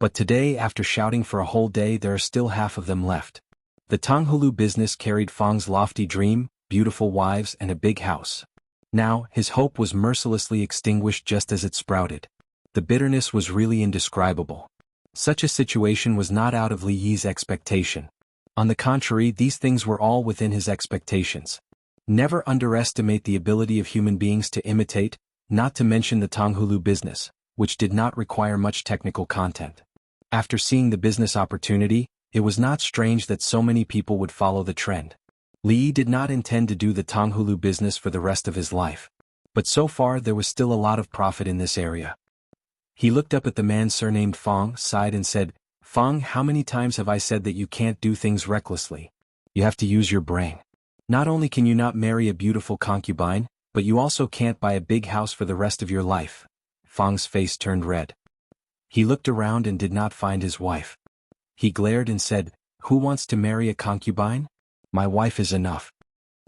But today, after shouting for a whole day, there are still half of them left." The Tonghulu business carried Fang's lofty dream, beautiful wives and a big house. Now, his hope was mercilessly extinguished just as it sprouted. The bitterness was really indescribable. Such a situation was not out of Li Yi's expectation. On the contrary, these things were all within his expectations. Never underestimate the ability of human beings to imitate, not to mention the Tonghulu business, which did not require much technical content. After seeing the business opportunity, it was not strange that so many people would follow the trend. Li Yi did not intend to do the Tonghulu business for the rest of his life. But so far there was still a lot of profit in this area. He looked up at the man surnamed Fang, sighed and said, "Fang, how many times have I said that you can't do things recklessly? You have to use your brain. Not only can you not marry a beautiful concubine, but you also can't buy a big house for the rest of your life." Fang's face turned red. He looked around and did not find his wife. He glared and said, "Who wants to marry a concubine? My wife is enough."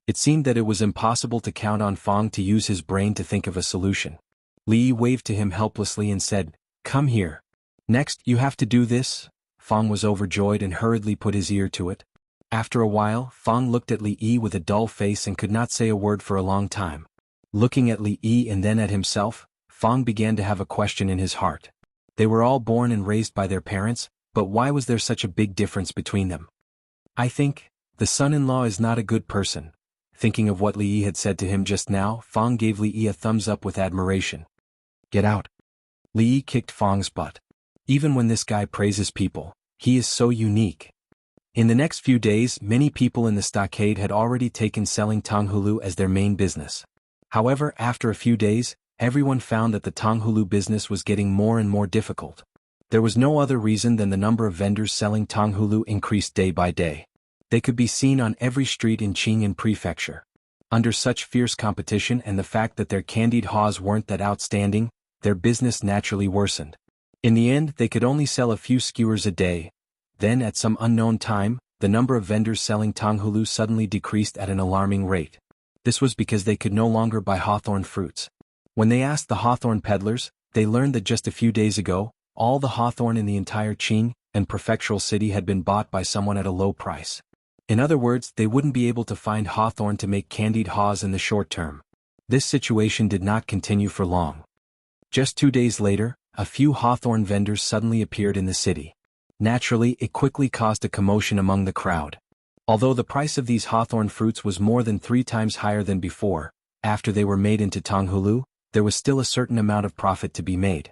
It seemed that it was impossible to count on Fang to use his brain to think of a solution. Li Yi waved to him helplessly and said, "Come here. Next, you have to do this." Fang was overjoyed and hurriedly put his ear to it. After a while, Fang looked at Li Yi with a dull face and could not say a word for a long time. Looking at Li Yi and then at himself, Fang began to have a question in his heart. They were all born and raised by their parents, but why was there such a big difference between them? "I think the son-in-law is not a good person." Thinking of what Li Yi had said to him just now, Fang gave Li Yi a thumbs up with admiration. "Get out." Li Yi kicked Fang's butt. Even when this guy praises people, he is so unique. In the next few days, many people in the stockade had already taken selling tonghulu as their main business. However, after a few days, everyone found that the tonghulu business was getting more and more difficult. There was no other reason than the number of vendors selling tonghulu increased day by day. They could be seen on every street in Xianxia Prefecture. Under such fierce competition and the fact that their candied haws weren't that outstanding, their business naturally worsened. In the end, they could only sell a few skewers a day. Then, at some unknown time, the number of vendors selling tonghulu suddenly decreased at an alarming rate. This was because they could no longer buy hawthorn fruits. When they asked the hawthorn peddlers, they learned that just a few days ago, all the hawthorn in the entire Xianxia prefectural city had been bought by someone at a low price. In other words, they wouldn't be able to find hawthorn to make candied haws in the short term. This situation did not continue for long. Just 2 days later, a few hawthorn vendors suddenly appeared in the city. Naturally, it quickly caused a commotion among the crowd. Although the price of these hawthorn fruits was more than 3 times higher than before, after they were made into tonghulu, there was still a certain amount of profit to be made.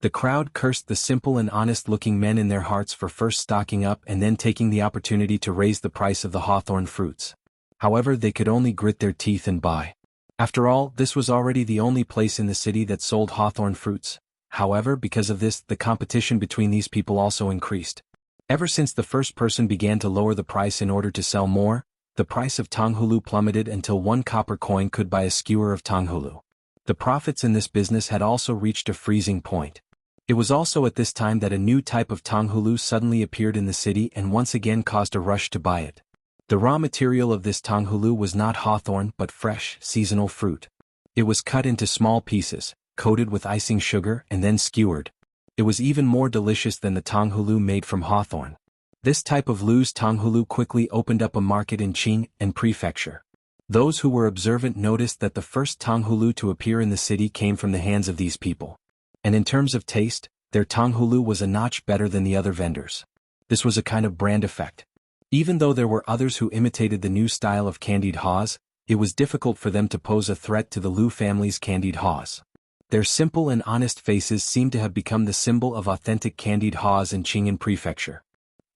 The crowd cursed the simple and honest-looking men in their hearts for first stocking up and then taking the opportunity to raise the price of the hawthorn fruits. However, they could only grit their teeth and buy. After all, this was already the only place in the city that sold hawthorn fruits. However, because of this, the competition between these people also increased. Ever since the first person began to lower the price in order to sell more, the price of tonghulu plummeted until 1 copper coin could buy a skewer of tonghulu. The profits in this business had also reached a freezing point. It was also at this time that a new type of tonghulu suddenly appeared in the city and once again caused a rush to buy it. The raw material of this tonghulu was not hawthorn but fresh, seasonal fruit. It was cut into small pieces, coated with icing sugar and then skewered. It was even more delicious than the tonghulu made from hawthorn. This type of loose tonghulu quickly opened up a market in Xianxia Prefecture. Those who were observant noticed that the first tonghulu to appear in the city came from the hands of these people. And in terms of taste, their tonghulu was a notch better than the other vendors. This was a kind of brand effect. Even though there were others who imitated the new style of candied haws, it was difficult for them to pose a threat to the Lu family's candied haws. Their simple and honest faces seemed to have become the symbol of authentic candied haws in Xianxia Prefecture.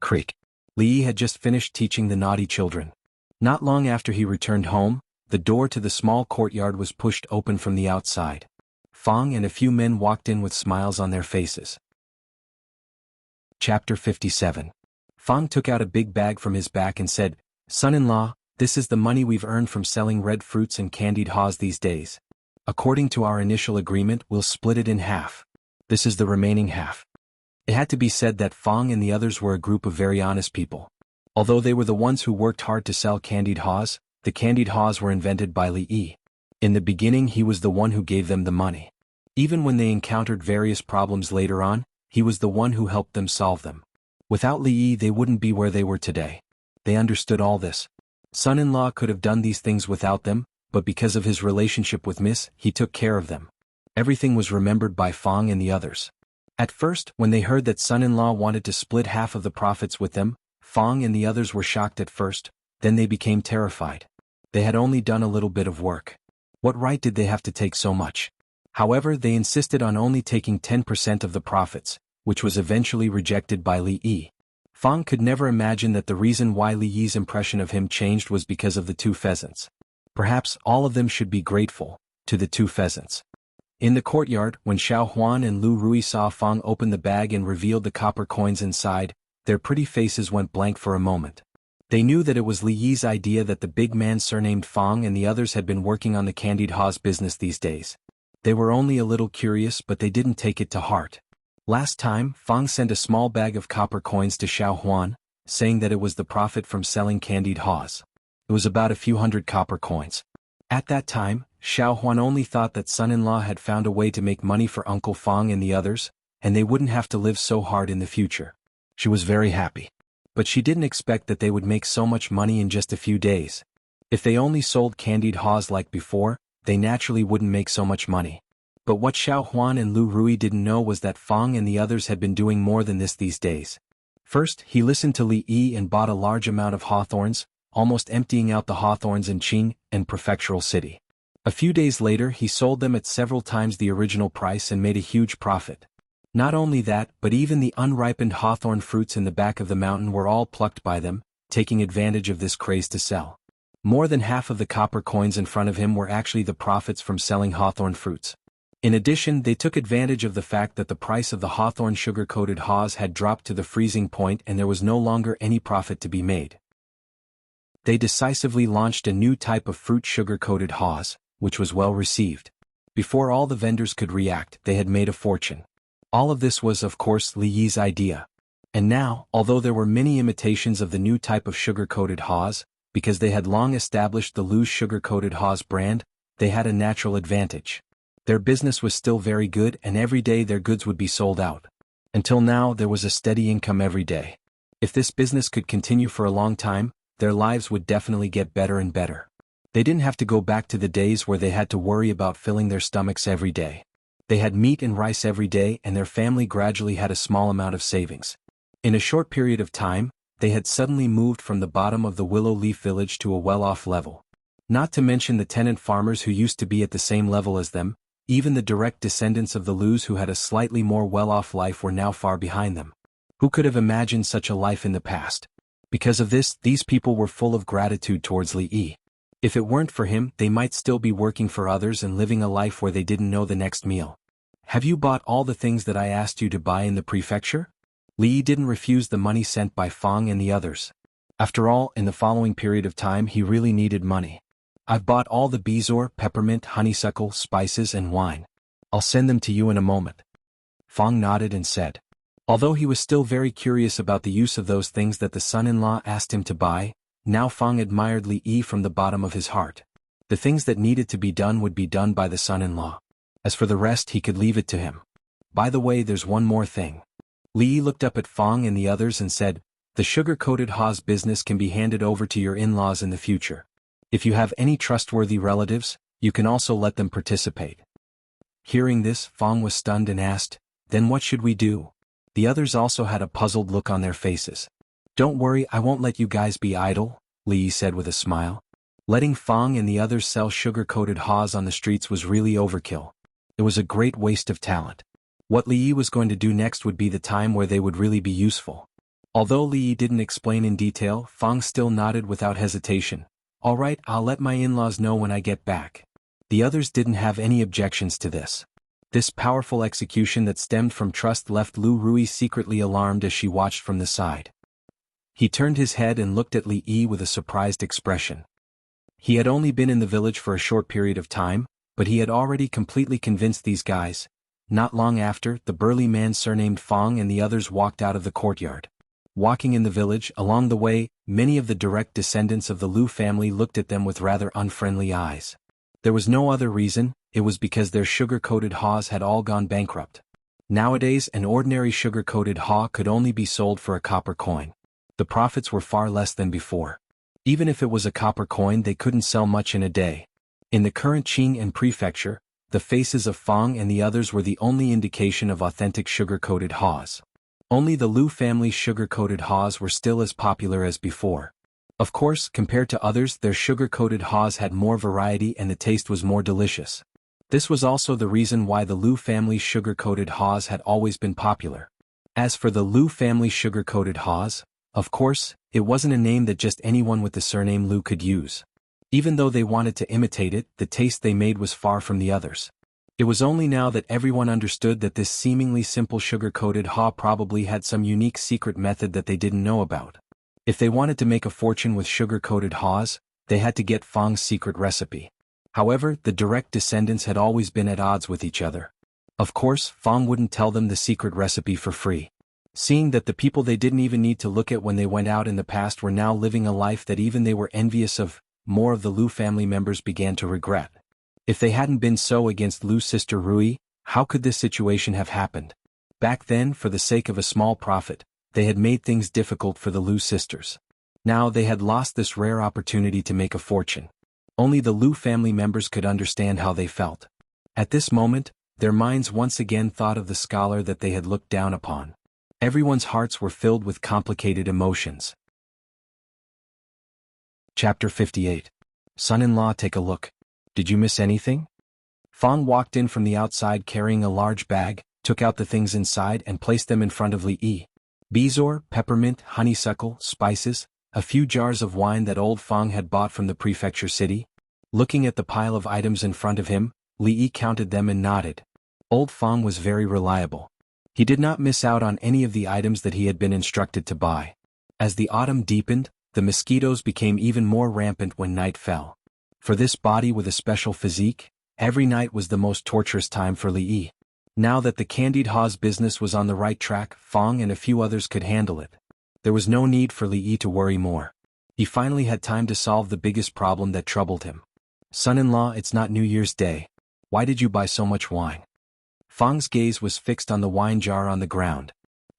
Creek. Li had just finished teaching the naughty children. Not long after he returned home, the door to the small courtyard was pushed open from the outside. Fang and a few men walked in with smiles on their faces. Chapter 57. Fang took out a big bag from his back and said, "Son-in-law, this is the money we've earned from selling red fruits and candied haws these days. According to our initial agreement, we'll split it in half. This is the remaining half." It had to be said that Fang and the others were a group of very honest people. Although they were the ones who worked hard to sell candied haws, the candied haws were invented by Li Yi. In the beginning, he was the one who gave them the money. Even when they encountered various problems later on, he was the one who helped them solve them. Without Li Yi, they wouldn't be where they were today. They understood all this. Son-in-law could have done these things without them, but because of his relationship with Miss, he took care of them. Everything was remembered by Fang and the others. At first, when they heard that son-in-law wanted to split half of the profits with them, Fang and the others were shocked at first, then they became terrified. They had only done a little bit of work. What right did they have to take so much? However, they insisted on only taking 10% of the profits, which was eventually rejected by Li Yi. Fang could never imagine that the reason why Li Yi's impression of him changed was because of the 2 pheasants. Perhaps all of them should be grateful to the 2 pheasants. In the courtyard, when Xuanhuan and Lu Rui saw Fang open the bag and revealed the copper coins inside, their pretty faces went blank for a moment. They knew that it was Li Yi's idea that the big man surnamed Fang and the others had been working on the candied haws business these days. They were only a little curious, but they didn't take it to heart. Last time, Fang sent a small bag of copper coins to Xuanhuan, saying that it was the profit from selling candied haws. It was about a few hundred copper coins. At that time, Xuanhuan only thought that son-in-law had found a way to make money for Uncle Fang and the others, and they wouldn't have to live so hard in the future. She was very happy. But she didn't expect that they would make so much money in just a few days. If they only sold candied haws like before, they naturally wouldn't make so much money. But what Xuanhuan and Lu Rui didn't know was that Fang and the others had been doing more than this these days. First, he listened to Li Yi and bought a large amount of hawthorns, almost emptying out the hawthorns in Xianxia Prefectural City. A few days later, he sold them at several times the original price and made a huge profit. Not only that, but even the unripened hawthorn fruits in the back of the mountain were all plucked by them, taking advantage of this craze to sell. More than half of the copper coins in front of him were actually the profits from selling hawthorn fruits. In addition, they took advantage of the fact that the price of the hawthorn sugar-coated haws had dropped to the freezing point and there was no longer any profit to be made. They decisively launched a new type of fruit sugar-coated haws, which was well received. Before all the vendors could react, they had made a fortune. All of this was, of course, Li Yi's idea. And now, although there were many imitations of the new type of sugar-coated haws, because they had long established the Lu's sugar-coated haws brand, they had a natural advantage. Their business was still very good and every day their goods would be sold out. Until now there was a steady income every day. If this business could continue for a long time, their lives would definitely get better and better. They didn't have to go back to the days where they had to worry about filling their stomachs every day. They had meat and rice every day and their family gradually had a small amount of savings. In a short period of time, they had suddenly moved from the bottom of the willow leaf village to a well-off level. Not to mention the tenant farmers who used to be at the same level as them, even the direct descendants of the Lus who had a slightly more well-off life were now far behind them. Who could have imagined such a life in the past? Because of this, these people were full of gratitude towards Li Yi. If it weren't for him, they might still be working for others and living a life where they didn't know the next meal. Have you bought all the things that I asked you to buy in the prefecture? Li Yi didn't refuse the money sent by Fang and the others. After all, in the following period of time he really needed money. I've bought all the bezoar, peppermint, honeysuckle, spices and wine. I'll send them to you in a moment. Fang nodded and said. Although he was still very curious about the use of those things that the son-in-law asked him to buy, now Fang admired Li Yi from the bottom of his heart. The things that needed to be done would be done by the son-in-law. As for the rest he could leave it to him. By the way, there's one more thing. Li Yi looked up at Fang and the others and said, the sugar-coated haws business can be handed over to your in-laws in the future. If you have any trustworthy relatives, you can also let them participate. Hearing this, Fang was stunned and asked, then what should we do? The others also had a puzzled look on their faces. Don't worry, I won't let you guys be idle, Li Yi said with a smile. Letting Fang and the others sell sugar-coated haws on the streets was really overkill. It was a great waste of talent. What Li Yi was going to do next would be the time where they would really be useful. Although Li Yi didn't explain in detail, Fang still nodded without hesitation. All right, I'll let my in-laws know when I get back. The others didn't have any objections to this. This powerful execution that stemmed from trust left Lu Rui secretly alarmed as she watched from the side. He turned his head and looked at Li Yi with a surprised expression. He had only been in the village for a short period of time, but he had already completely convinced these guys. Not long after, the burly man surnamed Fang and the others walked out of the courtyard. Walking in the village, along the way, many of the direct descendants of the Lu family looked at them with rather unfriendly eyes. There was no other reason, it was because their sugar-coated haws had all gone bankrupt. Nowadays, an ordinary sugar-coated haw could only be sold for a copper coin. The profits were far less than before. Even if it was a copper coin, they couldn't sell much in a day. In the current Qing and prefecture, the faces of Fang and the others were the only indication of authentic sugar-coated haws. Only the Lu family's sugar-coated haws were still as popular as before. Of course, compared to others, their sugar-coated haws had more variety and the taste was more delicious. This was also the reason why the Lu family's sugar-coated haws had always been popular. As for the Lu family's sugar-coated haws, of course, it wasn't a name that just anyone with the surname Lu could use. Even though they wanted to imitate it, the taste they made was far from the others. It was only now that everyone understood that this seemingly simple sugar-coated haw probably had some unique secret method that they didn't know about. If they wanted to make a fortune with sugar-coated haws, they had to get Fang's secret recipe. However, the direct descendants had always been at odds with each other. Of course, Fang wouldn't tell them the secret recipe for free. Seeing that the people they didn't even need to look at when they went out in the past were now living a life that even they were envious of, more of the Lu family members began to regret. If they hadn't been so against Lu's sister Rui, how could this situation have happened? Back then, for the sake of a small profit, they had made things difficult for the Lu sisters. Now they had lost this rare opportunity to make a fortune. Only the Lu family members could understand how they felt. At this moment, their minds once again thought of the scholar that they had looked down upon. Everyone's hearts were filled with complicated emotions. Chapter 58. Son-in-law, take a look. Did you miss anything? Fang walked in from the outside carrying a large bag, took out the things inside and placed them in front of Li Yi. Bezoar, peppermint, honeysuckle, spices, a few jars of wine that old Fang had bought from the prefecture city. Looking at the pile of items in front of him, Li Yi counted them and nodded. Old Fang was very reliable. He did not miss out on any of the items that he had been instructed to buy. As the autumn deepened, the mosquitoes became even more rampant when night fell. For this body with a special physique, every night was the most torturous time for Li Yi. Now that the candied Ha's business was on the right track, Fang and a few others could handle it. There was no need for Li Yi to worry more. He finally had time to solve the biggest problem that troubled him. Son-in-law, it's not New Year's Day. Why did you buy so much wine? Fang's gaze was fixed on the wine jar on the ground.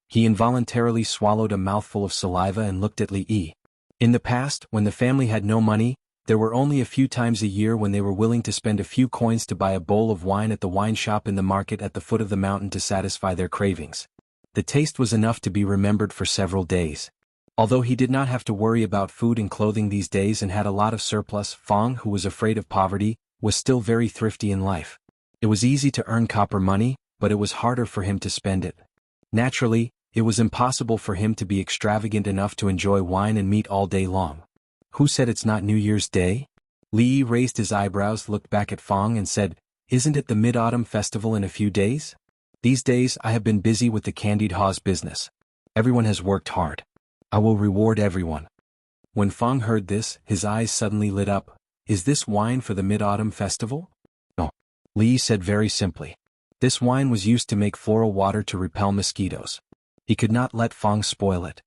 He involuntarily swallowed a mouthful of saliva and looked at Li Yi. In the past, when the family had no money, there were only a few times a year when they were willing to spend a few coins to buy a bowl of wine at the wine shop in the market at the foot of the mountain to satisfy their cravings. The taste was enough to be remembered for several days. Although he did not have to worry about food and clothing these days and had a lot of surplus, Fang, who was afraid of poverty, was still very thrifty in life. It was easy to earn copper money, but it was harder for him to spend it. Naturally, it was impossible for him to be extravagant enough to enjoy wine and meat all day long. Who said it's not New Year's Day? Li Yi raised his eyebrows, looked back at Fang and said, Isn't it the Mid-Autumn Festival in a few days? These days I have been busy with the candied Ha's business. Everyone has worked hard. I will reward everyone. When Fang heard this, his eyes suddenly lit up. Is this wine for the Mid-Autumn Festival? No. Li Yi said very simply. This wine was used to make floral water to repel mosquitoes. He could not let Fang spoil it.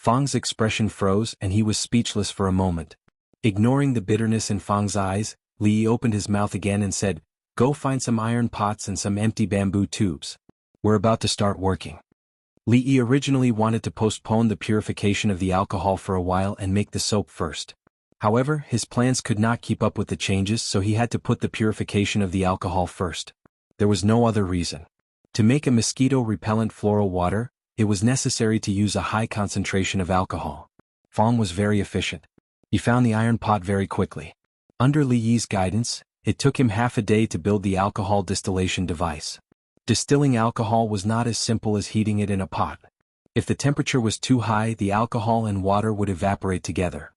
Fang's expression froze and he was speechless for a moment. Ignoring the bitterness in Fang's eyes, Li Yi opened his mouth again and said, Go find some iron pots and some empty bamboo tubes. We're about to start working. Li Yi originally wanted to postpone the purification of the alcohol for a while and make the soap first. However, his plans could not keep up with the changes, so he had to put the purification of the alcohol first. There was no other reason. To make a mosquito-repellent floral water, it was necessary to use a high concentration of alcohol. Fang was very efficient. He found the iron pot very quickly. Under Li Yi's guidance, it took him half a day to build the alcohol distillation device. Distilling alcohol was not as simple as heating it in a pot. If the temperature was too high, the alcohol and water would evaporate together.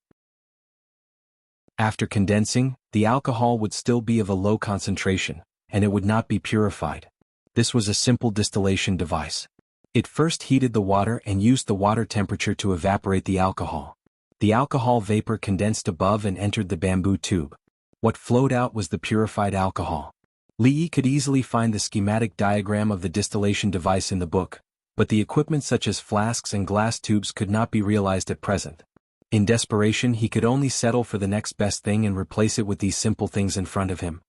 After condensing, the alcohol would still be of a low concentration, and it would not be purified. This was a simple distillation device. It first heated the water and used the water temperature to evaporate the alcohol. The alcohol vapor condensed above and entered the bamboo tube. What flowed out was the purified alcohol. Li Yi could easily find the schematic diagram of the distillation device in the book, but the equipment such as flasks and glass tubes could not be realized at present. In desperation, he could only settle for the next best thing and replace it with these simple things in front of him.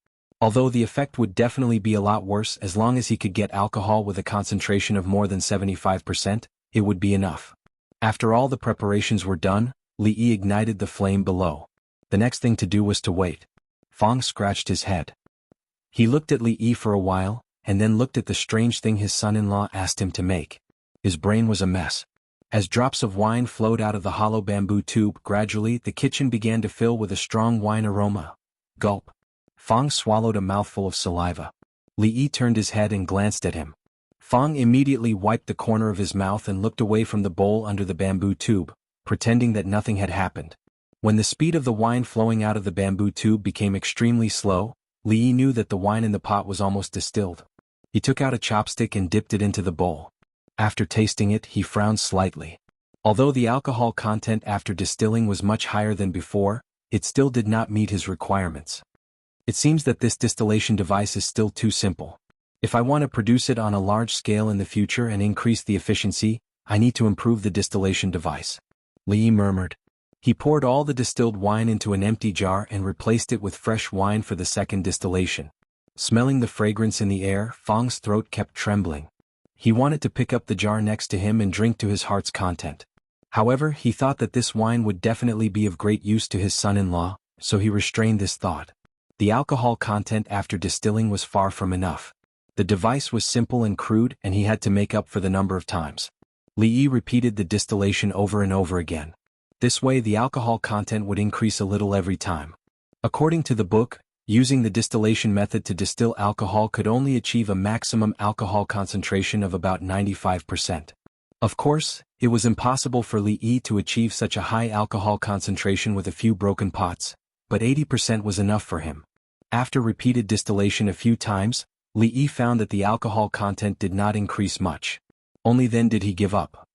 Although the effect would definitely be a lot worse, as long as he could get alcohol with a concentration of more than 75%, it would be enough. After all the preparations were done, Li Yi ignited the flame below. The next thing to do was to wait. Fang scratched his head. He looked at Li Yi for a while, and then looked at the strange thing his son-in-law asked him to make. His brain was a mess. As drops of wine flowed out of the hollow bamboo tube, gradually the kitchen began to fill with a strong wine aroma. Gulp. Fang swallowed a mouthful of saliva. Li Yi turned his head and glanced at him. Fang immediately wiped the corner of his mouth and looked away from the bowl under the bamboo tube, pretending that nothing had happened. When the speed of the wine flowing out of the bamboo tube became extremely slow, Li Yi knew that the wine in the pot was almost distilled. He took out a chopstick and dipped it into the bowl. After tasting it, he frowned slightly. Although the alcohol content after distilling was much higher than before, it still did not meet his requirements. It seems that this distillation device is still too simple. If I want to produce it on a large scale in the future and increase the efficiency, I need to improve the distillation device. Li Yi murmured. He poured all the distilled wine into an empty jar and replaced it with fresh wine for the second distillation. Smelling the fragrance in the air, Fang's throat kept trembling. He wanted to pick up the jar next to him and drink to his heart's content. However, he thought that this wine would definitely be of great use to his son-in-law, so he restrained this thought. The alcohol content after distilling was far from enough. The device was simple and crude, and he had to make up for the number of times. Li Yi repeated the distillation over and over again. This way the alcohol content would increase a little every time. According to the book, Using the distillation method to distill alcohol could only achieve a maximum alcohol concentration of about 95%. Of course, it was impossible for Li Yi to achieve such a high alcohol concentration with a few broken pots, but 80% was enough for him. After repeated distillation a few times, Li Yi found that the alcohol content did not increase much. Only then did he give up.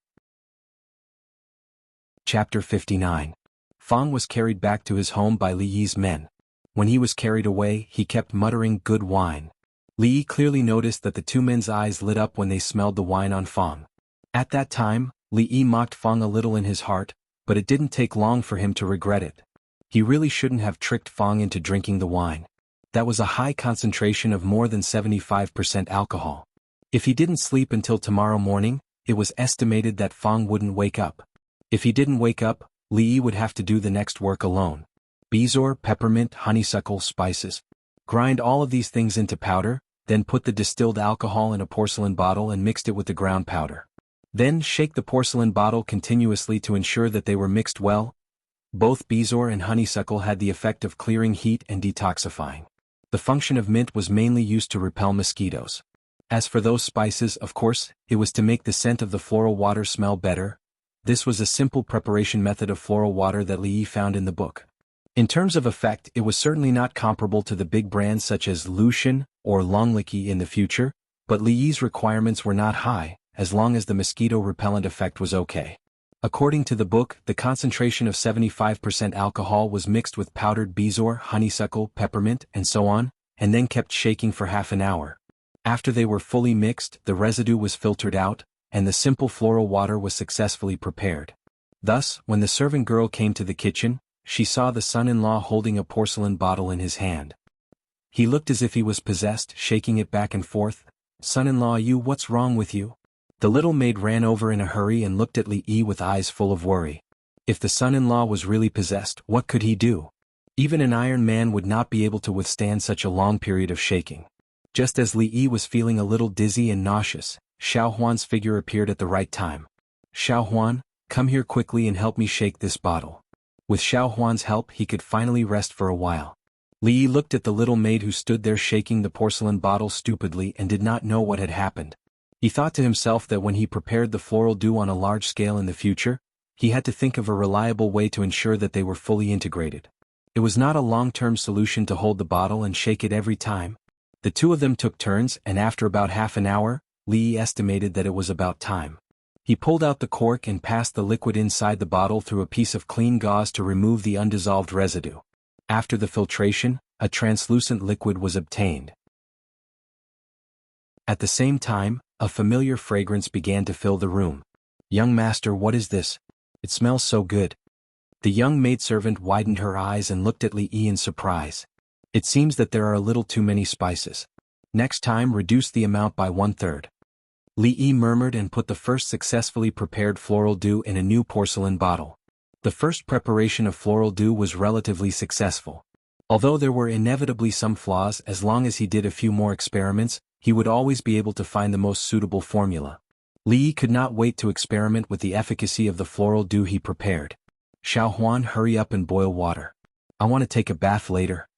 Chapter 59. Fang was carried back to his home by Li Yi's men. When he was carried away, he kept muttering good wine. Li Yi clearly noticed that the two men's eyes lit up when they smelled the wine on Fang. At that time, Li Yi mocked Fang a little in his heart, but it didn't take long for him to regret it. He really shouldn't have tricked Fang into drinking the wine. That was a high concentration of more than 75% alcohol. If he didn't sleep until tomorrow morning, it was estimated that Fang wouldn't wake up. If he didn't wake up, Li Yi would have to do the next work alone. Bezoar, peppermint, honeysuckle, spices. Grind all of these things into powder, then put the distilled alcohol in a porcelain bottle and mixed it with the ground powder. Then shake the porcelain bottle continuously to ensure that they were mixed well. Both bezoar and honeysuckle had the effect of clearing heat and detoxifying. The function of mint was mainly used to repel mosquitoes. As for those spices, of course, it was to make the scent of the floral water smell better. This was a simple preparation method of floral water that Li Yi found in the book. In terms of effect, it was certainly not comparable to the big brands such as Lucien or Longlicky in the future, but Li Yi's requirements were not high, as long as the mosquito repellent effect was okay. According to the book, the concentration of 75% alcohol was mixed with powdered bezoar, honeysuckle, peppermint, and so on, and then kept shaking for half an hour. After they were fully mixed, the residue was filtered out, and the simple floral water was successfully prepared. Thus, when the servant girl came to the kitchen, she saw the son-in-law holding a porcelain bottle in his hand. He looked as if he was possessed, shaking it back and forth. "Son-in-law, what's wrong with you?" The little maid ran over in a hurry and looked at Li Yi with eyes full of worry. If the son-in-law was really possessed, what could he do? Even an iron man would not be able to withstand such a long period of shaking. Just as Li Yi was feeling a little dizzy and nauseous, Xuanhuan's figure appeared at the right time. "Xuanhuan, come here quickly and help me shake this bottle." With Xuanhuan's help, he could finally rest for a while. Li Yi looked at the little maid who stood there shaking the porcelain bottle stupidly and did not know what had happened. He thought to himself that when he prepared the floral dew on a large scale in the future, he had to think of a reliable way to ensure that they were fully integrated. It was not a long-term solution to hold the bottle and shake it every time. The two of them took turns, and after about half an hour, Li Yi estimated that it was about time. He pulled out the cork and passed the liquid inside the bottle through a piece of clean gauze to remove the undissolved residue. After the filtration, a translucent liquid was obtained. At the same time, a familiar fragrance began to fill the room. "Young master, what is this? It smells so good." The young maidservant widened her eyes and looked at Li Yi in surprise. "It seems that there are a little too many spices. Next time, reduce the amount by 1/3. Li Yi murmured and put the first successfully prepared floral dew in a new porcelain bottle. The first preparation of floral dew was relatively successful. Although there were inevitably some flaws, as long as he did a few more experiments, he would always be able to find the most suitable formula. Li Yi could not wait to experiment with the efficacy of the floral dew he prepared. "Xuanhuan, hurry up and boil water. I want to take a bath later."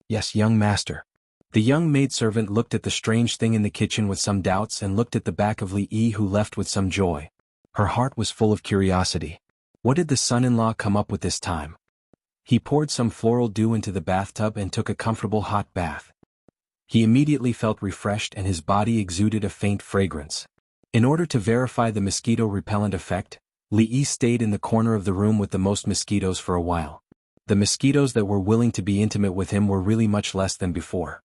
"Yes, young master." The young maidservant looked at the strange thing in the kitchen with some doubts and looked at the back of Li Yi, who left with some joy. Her heart was full of curiosity. What did the son-in-law come up with this time? He poured some floral dew into the bathtub and took a comfortable hot bath. He immediately felt refreshed and his body exuded a faint fragrance. In order to verify the mosquito repellent effect, Li Yi stayed in the corner of the room with the most mosquitoes for a while. The mosquitoes that were willing to be intimate with him were really much less than before.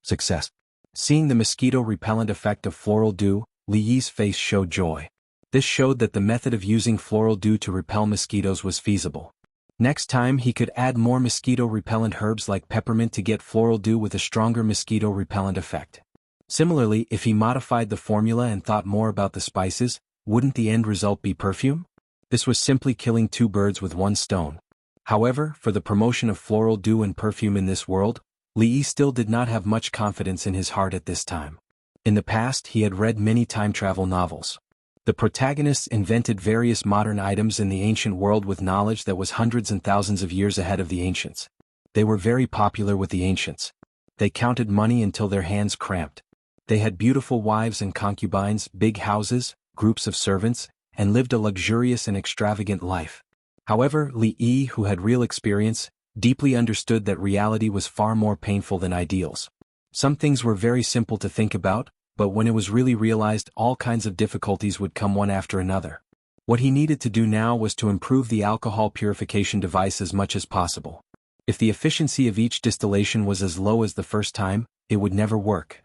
Success. Seeing the mosquito repellent effect of floral dew, Li Yi's face showed joy. This showed that the method of using floral dew to repel mosquitoes was feasible. Next time he could add more mosquito repellent herbs like peppermint to get floral dew with a stronger mosquito repellent effect. Similarly, if he modified the formula and thought more about the spices, wouldn't the end result be perfume? This was simply killing two birds with one stone. However, for the promotion of floral dew and perfume in this world, Li Yi still did not have much confidence in his heart at this time. In the past, he had read many time travel novels. The protagonists invented various modern items in the ancient world with knowledge that was hundreds and thousands of years ahead of the ancients. They were very popular with the ancients. They counted money until their hands cramped. They had beautiful wives and concubines, big houses, groups of servants, and lived a luxurious and extravagant life. However, Li Yi, who had real experience, deeply understood that reality was far more painful than ideals. Some things were very simple to think about, but when it was really realized, all kinds of difficulties would come one after another. What he needed to do now was to improve the alcohol purification device as much as possible. If the efficiency of each distillation was as low as the first time, it would never work.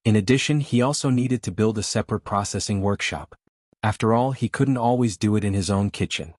In addition, he also needed to build a separate processing workshop. After all, he couldn't always do it in his own kitchen.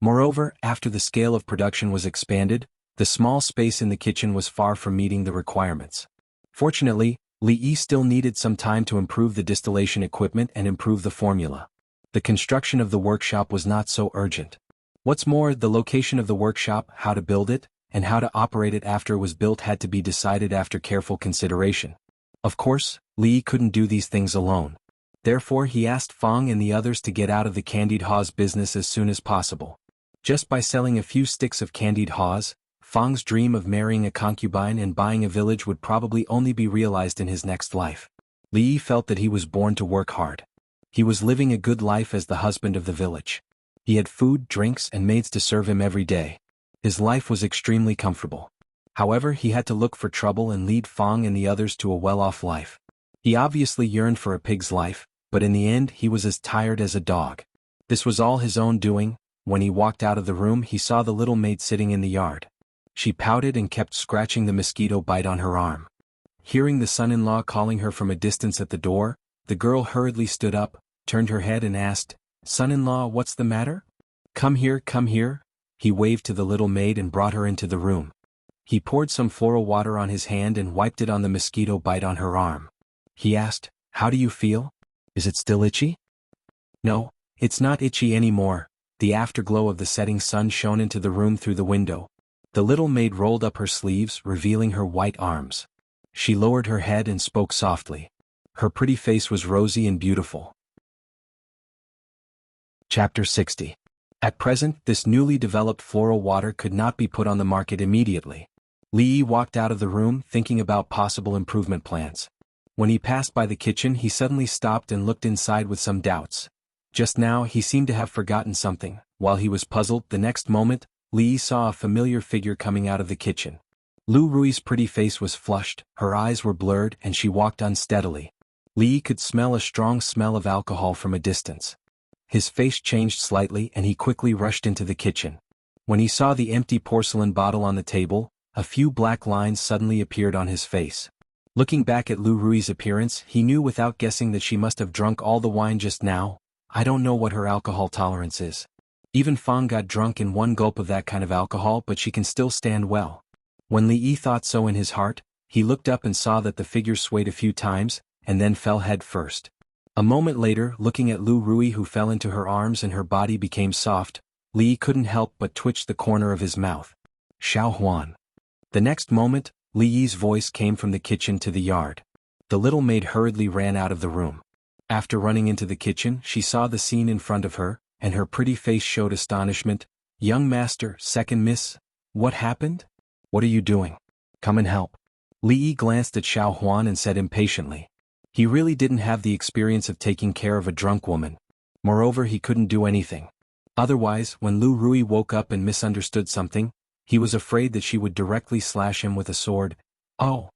Moreover, after the scale of production was expanded, the small space in the kitchen was far from meeting the requirements. Fortunately, Li Yi still needed some time to improve the distillation equipment and improve the formula. The construction of the workshop was not so urgent. What's more, the location of the workshop, how to build it, and how to operate it after it was built had to be decided after careful consideration. Of course, Li Yi couldn't do these things alone. Therefore, he asked Fang and the others to get out of the candied haws business as soon as possible. Just by selling a few sticks of candied haws, Fang's dream of marrying a concubine and buying a village would probably only be realized in his next life. Li Yi felt that he was born to work hard. He was living a good life as the husband of the village. He had food, drinks, and maids to serve him every day. His life was extremely comfortable. However, he had to look for trouble and lead Fang and the others to a well-off life. He obviously yearned for a pig's life, but in the end he was as tired as a dog. This was all his own doing. When he walked out of the room, he saw the little maid sitting in the yard. She pouted and kept scratching the mosquito bite on her arm. Hearing the son-in-law calling her from a distance at the door, the girl hurriedly stood up, turned her head and asked, "Son-in-law, what's the matter?" Come here, come here." He waved to the little maid and brought her into the room. He poured some floral water on his hand and wiped it on the mosquito bite on her arm. He asked, "How do you feel? Is it still itchy?" "No, it's not itchy anymore." The afterglow of the setting sun shone into the room through the window. The little maid rolled up her sleeves, revealing her white arms. She lowered her head and spoke softly. Her pretty face was rosy and beautiful. Chapter 60. At present, this newly developed floral water could not be put on the market immediately. Li Yi walked out of the room thinking about possible improvement plans. When he passed by the kitchen, he suddenly stopped and looked inside with some doubts. Just now, he seemed to have forgotten something. While he was puzzled, the next moment, Li Yi saw a familiar figure coming out of the kitchen. Lu Rui's pretty face was flushed, her eyes were blurred, and she walked unsteadily. Li Yi could smell a strong smell of alcohol from a distance. His face changed slightly and he quickly rushed into the kitchen. When he saw the empty porcelain bottle on the table, a few black lines suddenly appeared on his face. Looking back at Lu Rui's appearance, he knew without guessing that she must have drunk all the wine just now. I don't know what her alcohol tolerance is. Even Fang got drunk in one gulp of that kind of alcohol, but she can still stand well. When Li Yi thought so in his heart, he looked up and saw that the figure swayed a few times, and then fell head first. A moment later, looking at Lu Rui who fell into her arms and her body became soft, Li Yi couldn't help but twitch the corner of his mouth. "Xuanhuan." The next moment, Li Yi's voice came from the kitchen to the yard. The little maid hurriedly ran out of the room. After running into the kitchen, she saw the scene in front of her, and her pretty face showed astonishment. "Young master, second miss, what happened? What are you doing? Come and help." Li Yi glanced at Xuanhuan and said impatiently. He really didn't have the experience of taking care of a drunk woman. Moreover, he couldn't do anything. Otherwise, when Lu Rui woke up and misunderstood something, he was afraid that she would directly slash him with a sword. "Oh,"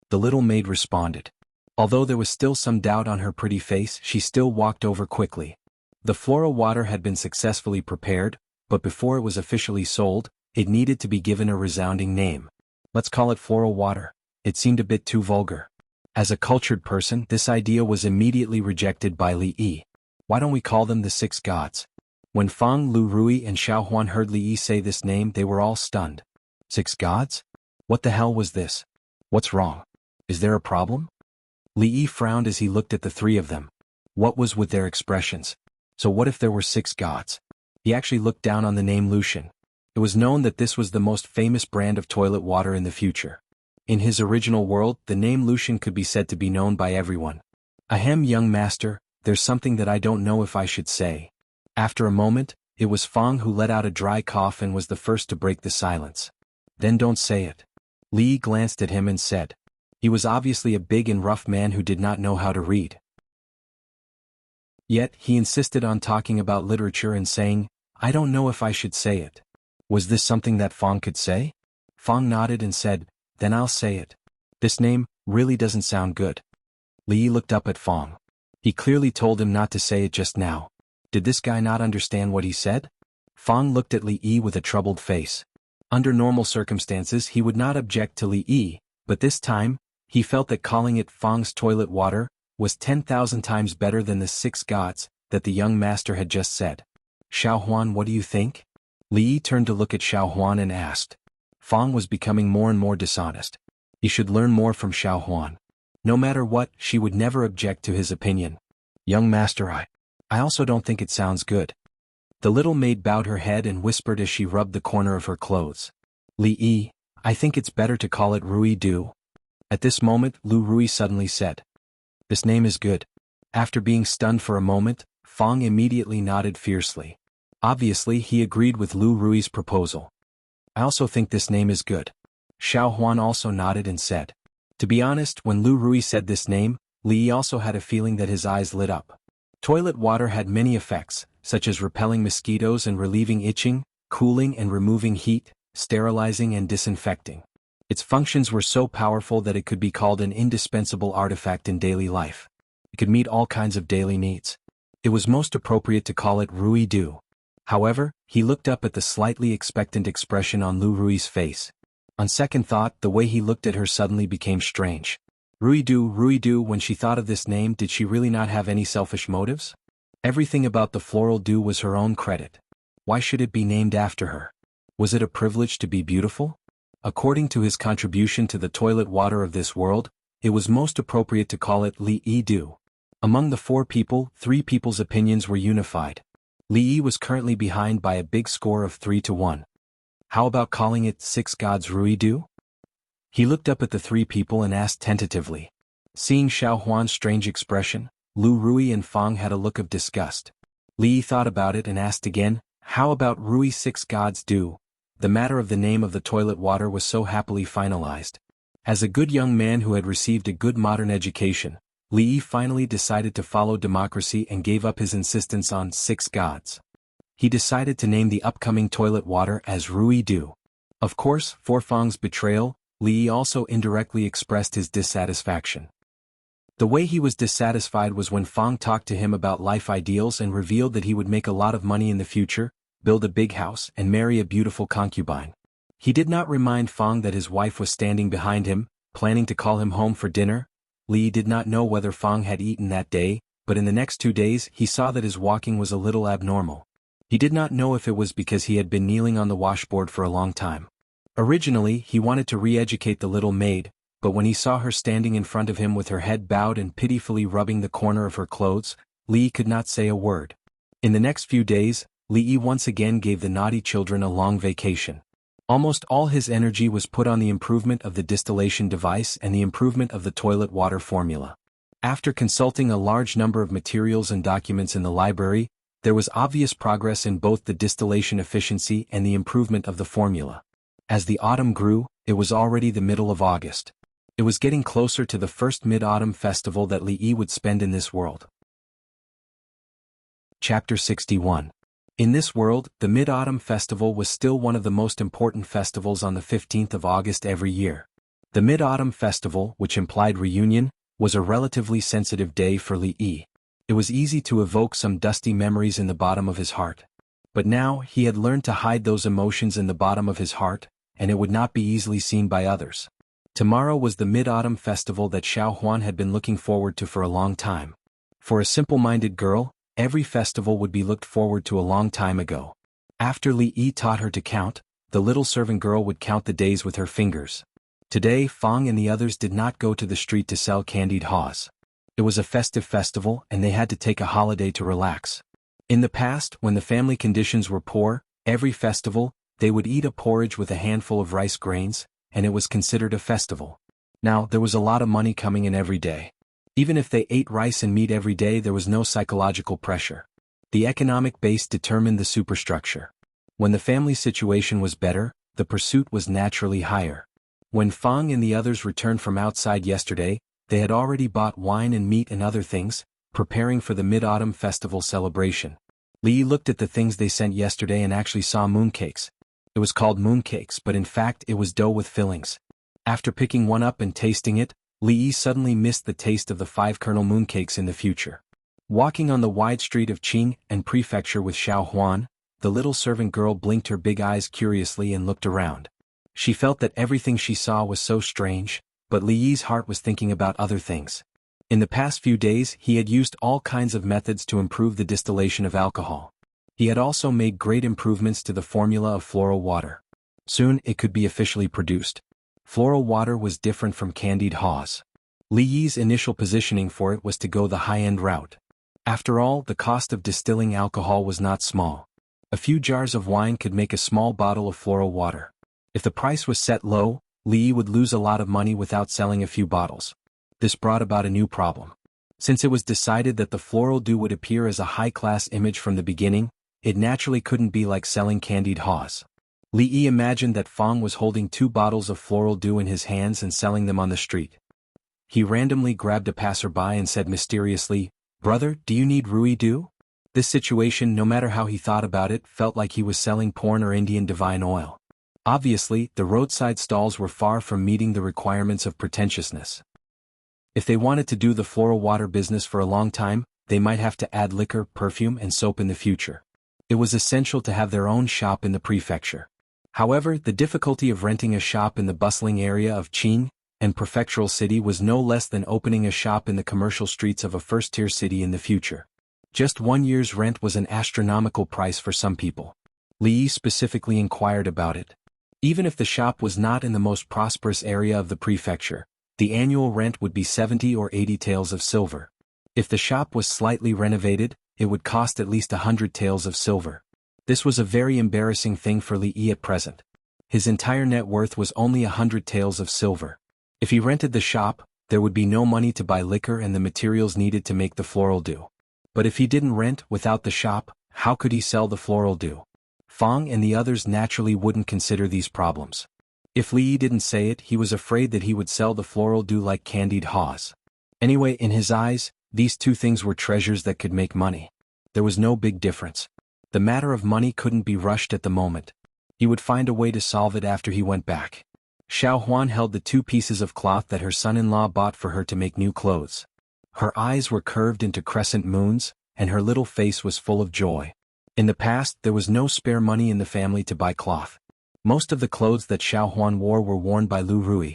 the little maid responded. Although there was still some doubt on her pretty face, she still walked over quickly. The floral water had been successfully prepared, but before it was officially sold, it needed to be given a resounding name. Let's call it floral water. It seemed a bit too vulgar. As a cultured person, this idea was immediately rejected by Li Yi. Why don't we call them the Six Gods? When Fang, Lu Rui, and Xuanhuan heard Li Yi say this name, they were all stunned. Six Gods? What the hell was this? What's wrong? Is there a problem? Li Yi frowned as he looked at the three of them. What was with their expressions? So what if there were six gods? He actually looked down on the name Lucian. It was known that this was the most famous brand of toilet water in the future. In his original world, the name Lucian could be said to be known by everyone. Ahem, young master, there's something that I don't know if I should say. After a moment, it was Fang who let out a dry cough and was the first to break the silence. Then don't say it. Li glanced at him and said. He was obviously a big and rough man who did not know how to read. Yet, he insisted on talking about literature and saying, I don't know if I should say it. Was this something that Fong could say? Fong nodded and said, then I'll say it. This name really doesn't sound good. Li looked up at Fong. He clearly told him not to say it just now. Did this guy not understand what he said? Fong looked at Li with a troubled face. Under normal circumstances he would not object to Li, but this time, he felt that calling it Fong's toilet water was 10,000 times better than the 6 gods that the young master had just said. Xuanhuan, what do you think? Li turned to look at Xuanhuan and asked. Fong was becoming more and more dishonest. He should learn more from Xuanhuan. No matter what, she would never object to his opinion. Young master, I also don't think it sounds good. The little maid bowed her head and whispered as she rubbed the corner of her clothes. Li, I think it's better to call it Rui Du. At this moment, Lu Rui suddenly said. This name is good. After being stunned for a moment, Fong immediately nodded fiercely. Obviously, he agreed with Lu Rui's proposal. I also think this name is good. Xuanhuan also nodded and said. To be honest, when Lu Rui said this name, Li also had a feeling that his eyes lit up. Toilet water had many effects, such as repelling mosquitoes and relieving itching, cooling and removing heat, sterilizing and disinfecting. Its functions were so powerful that it could be called an indispensable artifact in daily life. It could meet all kinds of daily needs. It was most appropriate to call it Rui Du. However, he looked up at the slightly expectant expression on Lu Rui's face. On second thought, the way he looked at her suddenly became strange. Rui Du, when she thought of this name, did she really not have any selfish motives? Everything about the floral dew was her own credit. Why should it be named after her? Was it a privilege to be beautiful? According to his contribution to the toilet water of this world, it was most appropriate to call it Li Du. Among the 4 people, 3 people's opinions were unified. Li was currently behind by a big score of 3-1. How about calling it 6 gods Rui Du? He looked up at the 3 people and asked tentatively. Seeing Xuanhuan's strange expression, Lu Rui and Fong had a look of disgust. Li thought about it and asked again, how about Rui 6 gods Du? The matter of the name of the toilet water was so happily finalized. As a good young man who had received a good modern education, Li finally decided to follow democracy and gave up his insistence on 6 gods. He decided to name the upcoming toilet water as Rui Du. Of course, for Fong's betrayal, Li also indirectly expressed his dissatisfaction. The way he was dissatisfied was when Fong talked to him about life ideals and revealed that he would make a lot of money in the future, build a big house and marry a beautiful concubine. He did not remind Fong that his wife was standing behind him, planning to call him home for dinner. Li did not know whether Fong had eaten that day, but in the next 2 days he saw that his walking was a little abnormal. He did not know if it was because he had been kneeling on the washboard for a long time. Originally, he wanted to re-educate the little maid, but when he saw her standing in front of him with her head bowed and pitifully rubbing the corner of her clothes, Li could not say a word. In the next few days, Li once again gave the naughty children a long vacation. Almost all his energy was put on the improvement of the distillation device and the improvement of the toilet water formula. After consulting a large number of materials and documents in the library, there was obvious progress in both the distillation efficiency and the improvement of the formula. As the autumn grew, it was already the middle of August. It was getting closer to the first mid-autumn festival that Li would spend in this world. Chapter 61. In this world, the Mid-Autumn Festival was still one of the most important festivals on the 15th of August every year. The Mid-Autumn Festival, which implied reunion, was a relatively sensitive day for Li. It was easy to evoke some dusty memories in the bottom of his heart. But now, he had learned to hide those emotions in the bottom of his heart, and it would not be easily seen by others. Tomorrow was the Mid-Autumn Festival that Xuanhuan had been looking forward to for a long time. For a simple-minded girl, every festival would be looked forward to a long time ago. After Li taught her to count, the little servant girl would count the days with her fingers. Today, Fong and the others did not go to the street to sell candied haws. It was a festive festival and they had to take a holiday to relax. In the past, when the family conditions were poor, every festival, they would eat a porridge with a handful of rice grains, and it was considered a festival. Now, there was a lot of money coming in every day. Even if they ate rice and meat every day, there was no psychological pressure. The economic base determined the superstructure. When the family situation was better, the pursuit was naturally higher. When Fang and the others returned from outside yesterday, they had already bought wine and meat and other things, preparing for the Mid-Autumn Festival celebration. Li looked at the things they sent yesterday and actually saw mooncakes. It was called mooncakes, but in fact it was dough with fillings. After picking one up and tasting it, Li suddenly missed the taste of the 5-kernel mooncakes in the future. Walking on the wide street of Qing and Prefecture with Xuanhuan, the little servant girl blinked her big eyes curiously and looked around. She felt that everything she saw was so strange, but Li's heart was thinking about other things. In the past few days he had used all kinds of methods to improve the distillation of alcohol. He had also made great improvements to the formula of floral water. Soon it could be officially produced. Floral water was different from candied haws. Li's initial positioning for it was to go the high-end route. After all, the cost of distilling alcohol was not small. A few jars of wine could make a small bottle of floral water. If the price was set low, Li would lose a lot of money without selling a few bottles. This brought about a new problem. Since it was decided that the floral dew would appear as a high-class image from the beginning, it naturally couldn't be like selling candied haws. Li imagined that Fang was holding 2 bottles of floral dew in his hands and selling them on the street. He randomly grabbed a passerby and said mysteriously, "Brother, do you need Rui dew?" This situation, no matter how he thought about it, felt like he was selling porn or Indian divine oil. Obviously, the roadside stalls were far from meeting the requirements of pretentiousness. If they wanted to do the floral water business for a long time, they might have to add liquor, perfume and soap in the future. It was essential to have their own shop in the prefecture. However, the difficulty of renting a shop in the bustling area of Qing and prefectural city was no less than opening a shop in the commercial streets of a first-tier city in the future. Just 1 year's rent was an astronomical price for some people. Li specifically inquired about it. Even if the shop was not in the most prosperous area of the prefecture, the annual rent would be 70 or 80 taels of silver. If the shop was slightly renovated, it would cost at least 100 taels of silver. This was a very embarrassing thing for Li at present. His entire net worth was only 100 taels of silver. If he rented the shop, there would be no money to buy liquor and the materials needed to make the floral dew. But if he didn't rent without the shop, how could he sell the floral dew? Fang and the others naturally wouldn't consider these problems. If Li didn't say it, he was afraid that he would sell the floral dew like candied haws. Anyway, in his eyes, these 2 things were treasures that could make money. There was no big difference. The matter of money couldn't be rushed at the moment. He would find a way to solve it after he went back. Xuanhuan held the 2 pieces of cloth that her son-in-law bought for her to make new clothes. Her eyes were curved into crescent moons, and her little face was full of joy. In the past, there was no spare money in the family to buy cloth. Most of the clothes that Xuanhuan wore were worn by Lu Rui.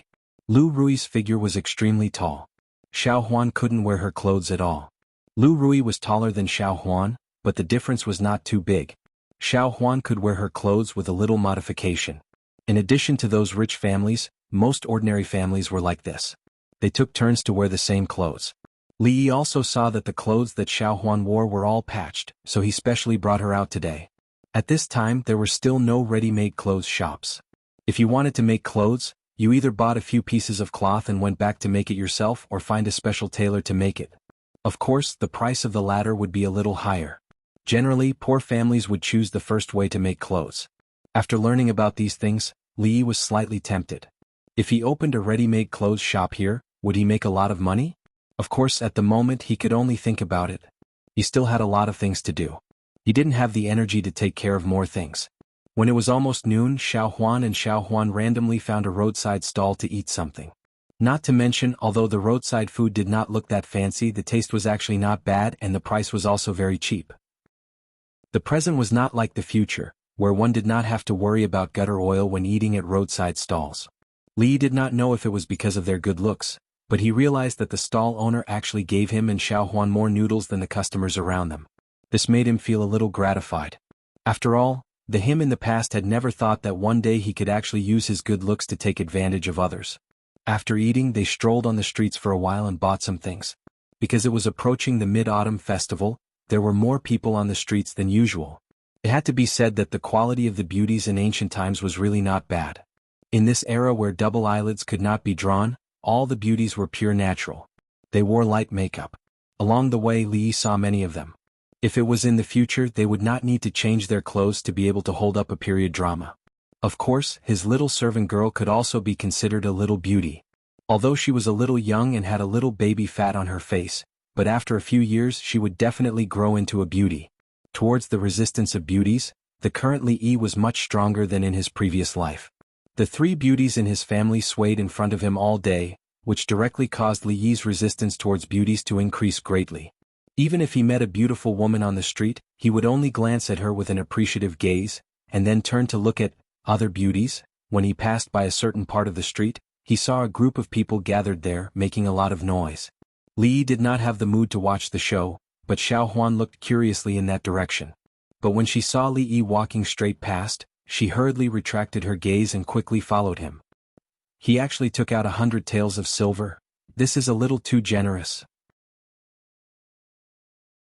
Lu Rui's figure was extremely tall. Xuanhuan couldn't wear her clothes at all. Lu Rui was taller than Xuanhuan, but the difference was not too big. Xuanhuan could wear her clothes with a little modification. In addition to those rich families, most ordinary families were like this. They took turns to wear the same clothes. Li also saw that the clothes that Xuanhuan wore were all patched, so he specially brought her out today. At this time there were still no ready-made clothes shops. If you wanted to make clothes, you either bought a few pieces of cloth and went back to make it yourself or find a special tailor to make it. Of course, the price of the latter would be a little higher. Generally, poor families would choose the first way to make clothes. After learning about these things, Li was slightly tempted. If he opened a ready-made clothes shop here, would he make a lot of money? Of course, at the moment he could only think about it. He still had a lot of things to do. He didn't have the energy to take care of more things. When it was almost noon, Xuanhuan randomly found a roadside stall to eat something. Not to mention, although the roadside food did not look that fancy, the taste was actually not bad and the price was also very cheap. The present was not like the future, where one did not have to worry about gutter oil when eating at roadside stalls. Li did not know if it was because of their good looks, but he realized that the stall owner actually gave him and Xuanhuan more noodles than the customers around them. This made him feel a little gratified. After all, him in the past had never thought that one day he could actually use his good looks to take advantage of others. After eating, they strolled on the streets for a while and bought some things. Because it was approaching the Mid-Autumn Festival, there were more people on the streets than usual. It had to be said that the quality of the beauties in ancient times was really not bad. In this era where double eyelids could not be drawn, all the beauties were pure natural. They wore light makeup. Along the way, Li saw many of them. If it was in the future, they would not need to change their clothes to be able to hold up a period drama. Of course, his little servant girl could also be considered a little beauty. Although she was a little young and had a little baby fat on her face, but after a few years she would definitely grow into a beauty. Towards the resistance of beauties, the current Li Yi was much stronger than in his previous life. The three beauties in his family swayed in front of him all day, which directly caused Li Yi's resistance towards beauties to increase greatly. Even if he met a beautiful woman on the street, he would only glance at her with an appreciative gaze, and then turn to look at other beauties. When he passed by a certain part of the street, he saw a group of people gathered there making a lot of noise. Li Yi did not have the mood to watch the show, but Xuanhuan looked curiously in that direction. But when she saw Li Yi walking straight past, she hurriedly retracted her gaze and quickly followed him. He actually took out 100 taels of silver. This is a little too generous.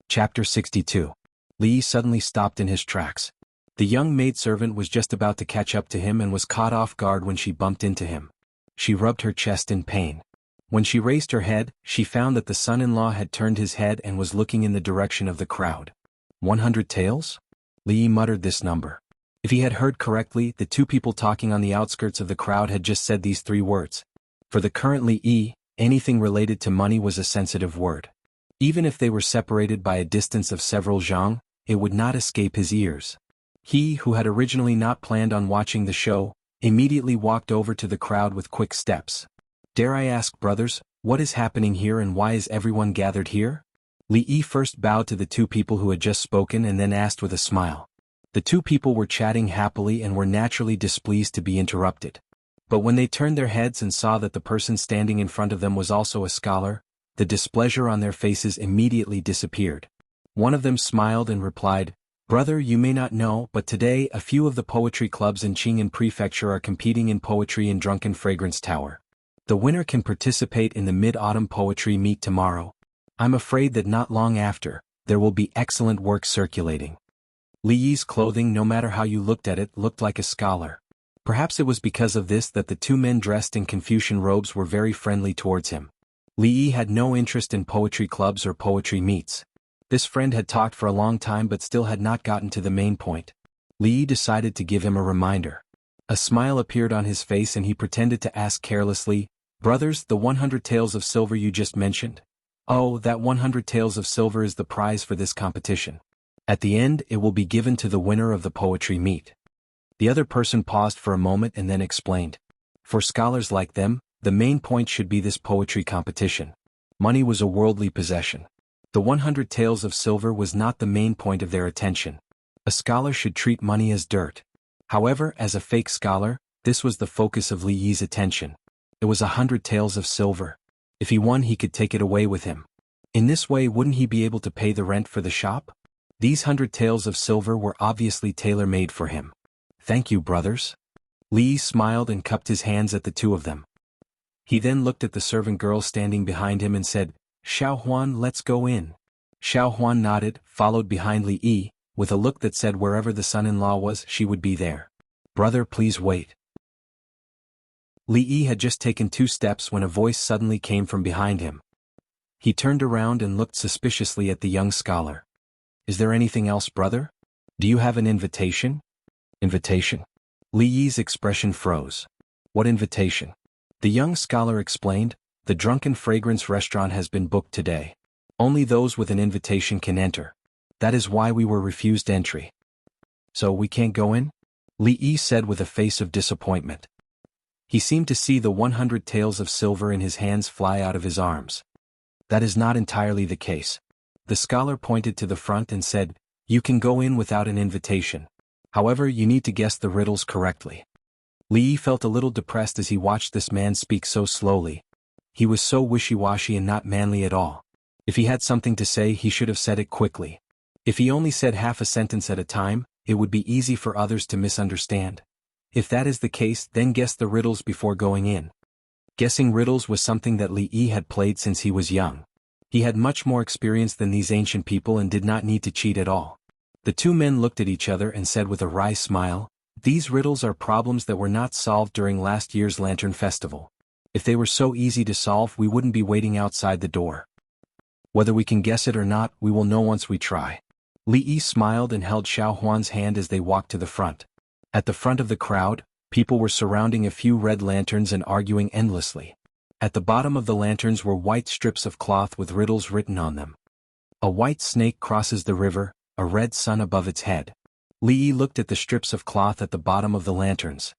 Chapter 62. Li Yi suddenly stopped in his tracks. The young maidservant was just about to catch up to him and was caught off guard when she bumped into him. She rubbed her chest in pain. When she raised her head, she found that the son-in-law had turned his head and was looking in the direction of the crowd. 100 taels? Li Yi muttered this number. If he had heard correctly, the two people talking on the outskirts of the crowd had just said these three words. For the current Li Yi, anything related to money was a sensitive word. Even if they were separated by a distance of several zhang, it would not escape his ears. He, who had originally not planned on watching the show, immediately walked over to the crowd with quick steps. Dare I ask, brothers, what is happening here and why is everyone gathered here? Li Yi first bowed to the two people who had just spoken and then asked with a smile. The two people were chatting happily and were naturally displeased to be interrupted. But when they turned their heads and saw that the person standing in front of them was also a scholar, the displeasure on their faces immediately disappeared. One of them smiled and replied, Brother, you may not know, but today a few of the poetry clubs in Qing'an Prefecture are competing in poetry in Drunken Fragrance Tower. The winner can participate in the Mid-Autumn Poetry Meet tomorrow. I'm afraid that not long after, there will be excellent work circulating. Li Yi's clothing, no matter how you looked at it, looked like a scholar. Perhaps it was because of this that the two men dressed in Confucian robes were very friendly towards him. Li Yi had no interest in poetry clubs or poetry meets. This friend had talked for a long time but still had not gotten to the main point. Li Yi decided to give him a reminder. A smile appeared on his face and he pretended to ask carelessly, Brothers, the 100 taels of silver you just mentioned? Oh, that 100 taels of silver is the prize for this competition. At the end, it will be given to the winner of the poetry meet. The other person paused for a moment and then explained. For scholars like them, the main point should be this poetry competition. Money was a worldly possession. The 100 taels of silver was not the main point of their attention. A scholar should treat money as dirt. However, as a fake scholar, this was the focus of Li Yi's attention. It was 100 taels of silver. If he won, he could take it away with him. In this way, wouldn't he be able to pay the rent for the shop? These 100 taels of silver were obviously tailor-made for him. Thank you, brothers. Li Yi smiled and cupped his hands at the two of them. He then looked at the servant girl standing behind him and said, Xuanhuan, let's go in. Xuanhuan nodded, followed behind Li Yi, with a look that said wherever the son-in-law was, she would be there. Brother, please wait. Li Yi had just taken 2 steps when a voice suddenly came from behind him. He turned around and looked suspiciously at the young scholar. Is there anything else, brother? Do you have an invitation? Invitation? Li Yi's expression froze. What invitation? The young scholar explained, the Drunken Fragrance restaurant has been booked today. Only those with an invitation can enter. That is why we were refused entry. So we can't go in? Li Yi said with a face of disappointment. He seemed to see the 100 taels of silver in his hands fly out of his arms. That is not entirely the case. The scholar pointed to the front and said, You can go in without an invitation. However, you need to guess the riddles correctly. Li Yi felt a little depressed as he watched this man speak so slowly. He was so wishy-washy and not manly at all. If he had something to say, he should have said it quickly. If he only said half a sentence at a time, it would be easy for others to misunderstand. If that is the case, then guess the riddles before going in. Guessing riddles was something that Li Yi had played since he was young. He had much more experience than these ancient people and did not need to cheat at all. The two men looked at each other and said with a wry smile, These riddles are problems that were not solved during last year's Lantern Festival. If they were so easy to solve, we wouldn't be waiting outside the door. Whether we can guess it or not, we will know once we try. Li Yi smiled and held Xuanhuan's hand as they walked to the front. At the front of the crowd, People were surrounding a few red lanterns and arguing endlessly. At the bottom of the lanterns were white strips of cloth with riddles written on them. A white snake crosses the river, a red sun above its head. Li Yi looked at the strips of cloth at the bottom of the lanterns.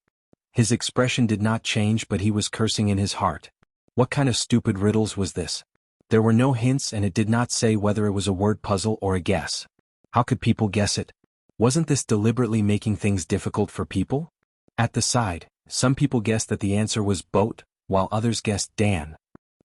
His expression did not change, but he was cursing in his heart. What kind of stupid riddles was this? There were no hints, and it did not say whether it was a word puzzle or a guess. How could people guess it? Wasn't this deliberately making things difficult for people? At the side, some people guessed that the answer was boat, while others guessed Dan.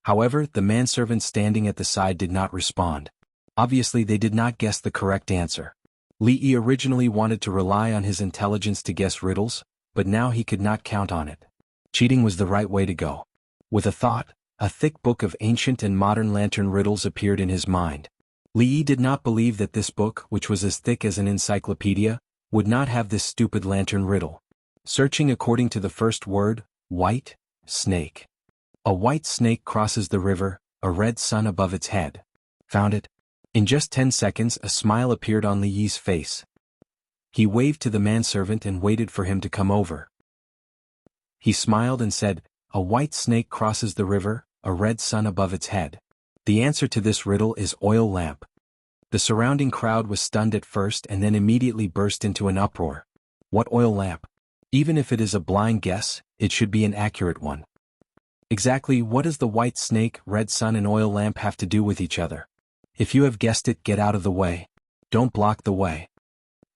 However, the manservant standing at the side did not respond. Obviously they did not guess the correct answer. Li Yi originally wanted to rely on his intelligence to guess riddles, but now he could not count on it. Cheating was the right way to go. With a thought, a thick book of ancient and modern lantern riddles appeared in his mind. Li Yi did not believe that this book, which was as thick as an encyclopedia, would not have this stupid lantern riddle. Searching according to the first word, white, snake. A white snake crosses the river, a red sun above its head. Found it? In just 10 seconds a smile appeared on Li Yi's face. He waved to the manservant and waited for him to come over. He smiled and said, "A white snake crosses the river, a red sun above its head. The answer to this riddle is oil lamp." The surrounding crowd was stunned at first and then immediately burst into an uproar. What oil lamp? Even if it is a blind guess, it should be an accurate one. Exactly what does the white snake, red sun and oil lamp have to do with each other? If you have guessed it, get out of the way. Don't block the way.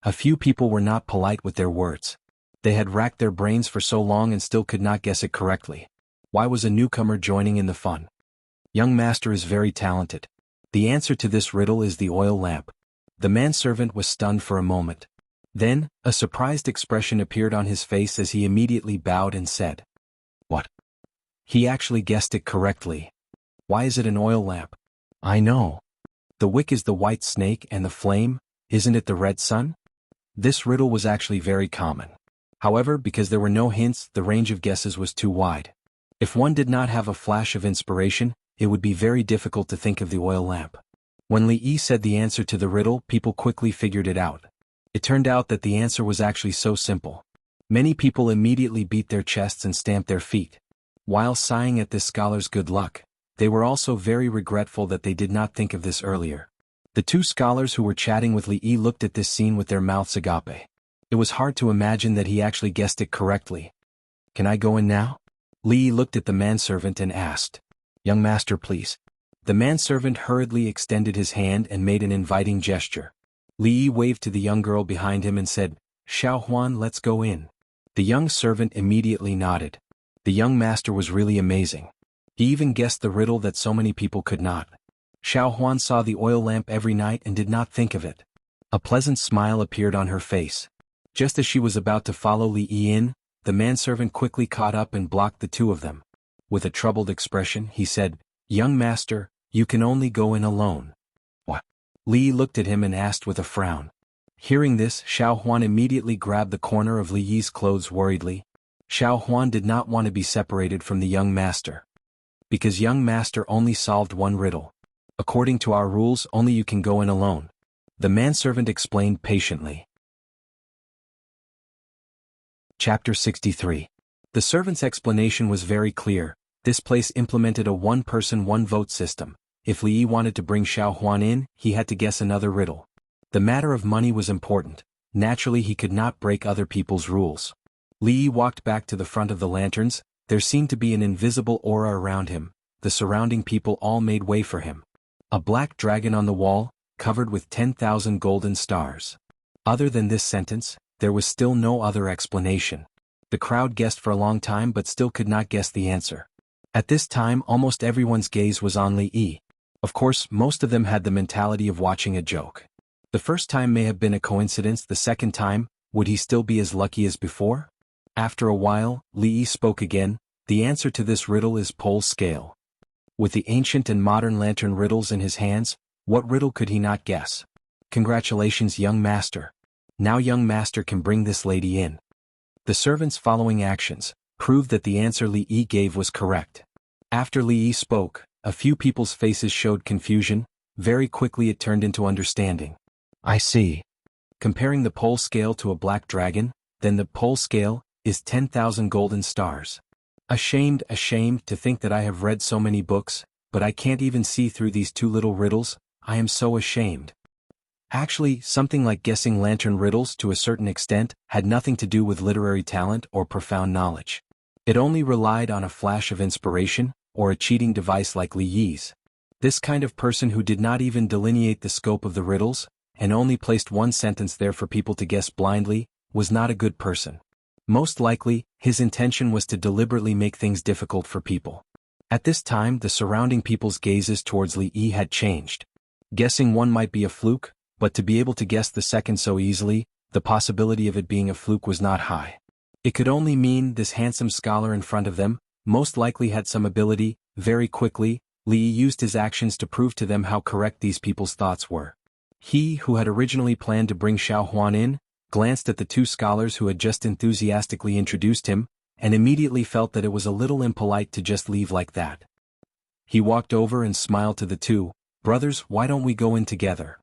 A few people were not polite with their words. They had racked their brains for so long and still could not guess it correctly. Why was a newcomer joining in the fun? Young master is very talented. The answer to this riddle is the oil lamp. The manservant was stunned for a moment. Then, a surprised expression appeared on his face as he immediately bowed and said, "What? He actually guessed it correctly. Why is it an oil lamp? I know. The wick is the white snake and the flame, isn't it the red sun?" This riddle was actually very common. However, because there were no hints, the range of guesses was too wide. If one did not have a flash of inspiration, it would be very difficult to think of the oil lamp. When Li Yi said the answer to the riddle, people quickly figured it out. It turned out that the answer was actually so simple. Many people immediately beat their chests and stamped their feet. While sighing at this scholar's good luck, they were also very regretful that they did not think of this earlier. The two scholars who were chatting with Li Yi looked at this scene with their mouths agape. It was hard to imagine that he actually guessed it correctly. "Can I go in now?" Li Yi looked at the manservant and asked. "Young master, please." The manservant hurriedly extended his hand and made an inviting gesture. Li Yi waved to the young girl behind him and said, "Xuanhuan, let's go in." The young servant immediately nodded. The young master was really amazing. He even guessed the riddle that so many people could not. Xuanhuan saw the oil lamp every night and did not think of it. A pleasant smile appeared on her face. Just as she was about to follow Li Yi in, the manservant quickly caught up and blocked the two of them. With a troubled expression, he said, "Young master, you can only go in alone." "What?" Li Yi looked at him and asked with a frown. Hearing this, Xuanhuan immediately grabbed the corner of Li Yi's clothes worriedly. Xuanhuan did not want to be separated from the young master. Because young master only solved one riddle. "According to our rules, only you can go in alone," the manservant explained patiently. Chapter 63. The servant's explanation was very clear. This place implemented a one-person, one-vote system. If Li Yi wanted to bring Xuanhuan in, he had to guess another riddle. The matter of money was important. Naturally, he could not break other people's rules. Li Yi walked back to the front of the lanterns. There seemed to be an invisible aura around him. The surrounding people all made way for him. A black dragon on the wall, covered with 10,000 golden stars. Other than this sentence, there was still no other explanation. The crowd guessed for a long time but still could not guess the answer. At this time, almost everyone's gaze was on Li Yi. Of course, most of them had the mentality of watching a joke. The first time may have been a coincidence. The second time, would he still be as lucky as before? After a while, Li Yi spoke again. "The answer to this riddle is pole scale." With the ancient and modern lantern riddles in his hands, what riddle could he not guess? "Congratulations, young master. Now young master can bring this lady in." The servant's following actions proved that the answer Li Yi gave was correct. After Li Yi spoke, a few people's faces showed confusion. Very quickly it turned into understanding. "I see." Comparing the pole scale to a black dragon, then the pole scale, is 10,000 golden stars. Ashamed to think that I have read so many books, but I can't even see through these two little riddles. I am so ashamed. Actually, something like guessing lantern riddles to a certain extent had nothing to do with literary talent or profound knowledge. It only relied on a flash of inspiration, or a cheating device like Li Yi's. This kind of person who did not even delineate the scope of the riddles, and only placed one sentence there for people to guess blindly, was not a good person. Most likely, his intention was to deliberately make things difficult for people. At this time, the surrounding people's gazes towards Li Yi had changed. Guessing one might be a fluke, but to be able to guess the second so easily, the possibility of it being a fluke was not high. It could only mean this handsome scholar in front of them most likely had some ability. Very quickly, Li Yi used his actions to prove to them how correct these people's thoughts were. He, who had originally planned to bring Xuanhuan in, glanced at the two scholars who had just enthusiastically introduced him, and immediately felt that it was a little impolite to just leave like that. He walked over and smiled to the two. "Brothers, why don't we go in together?"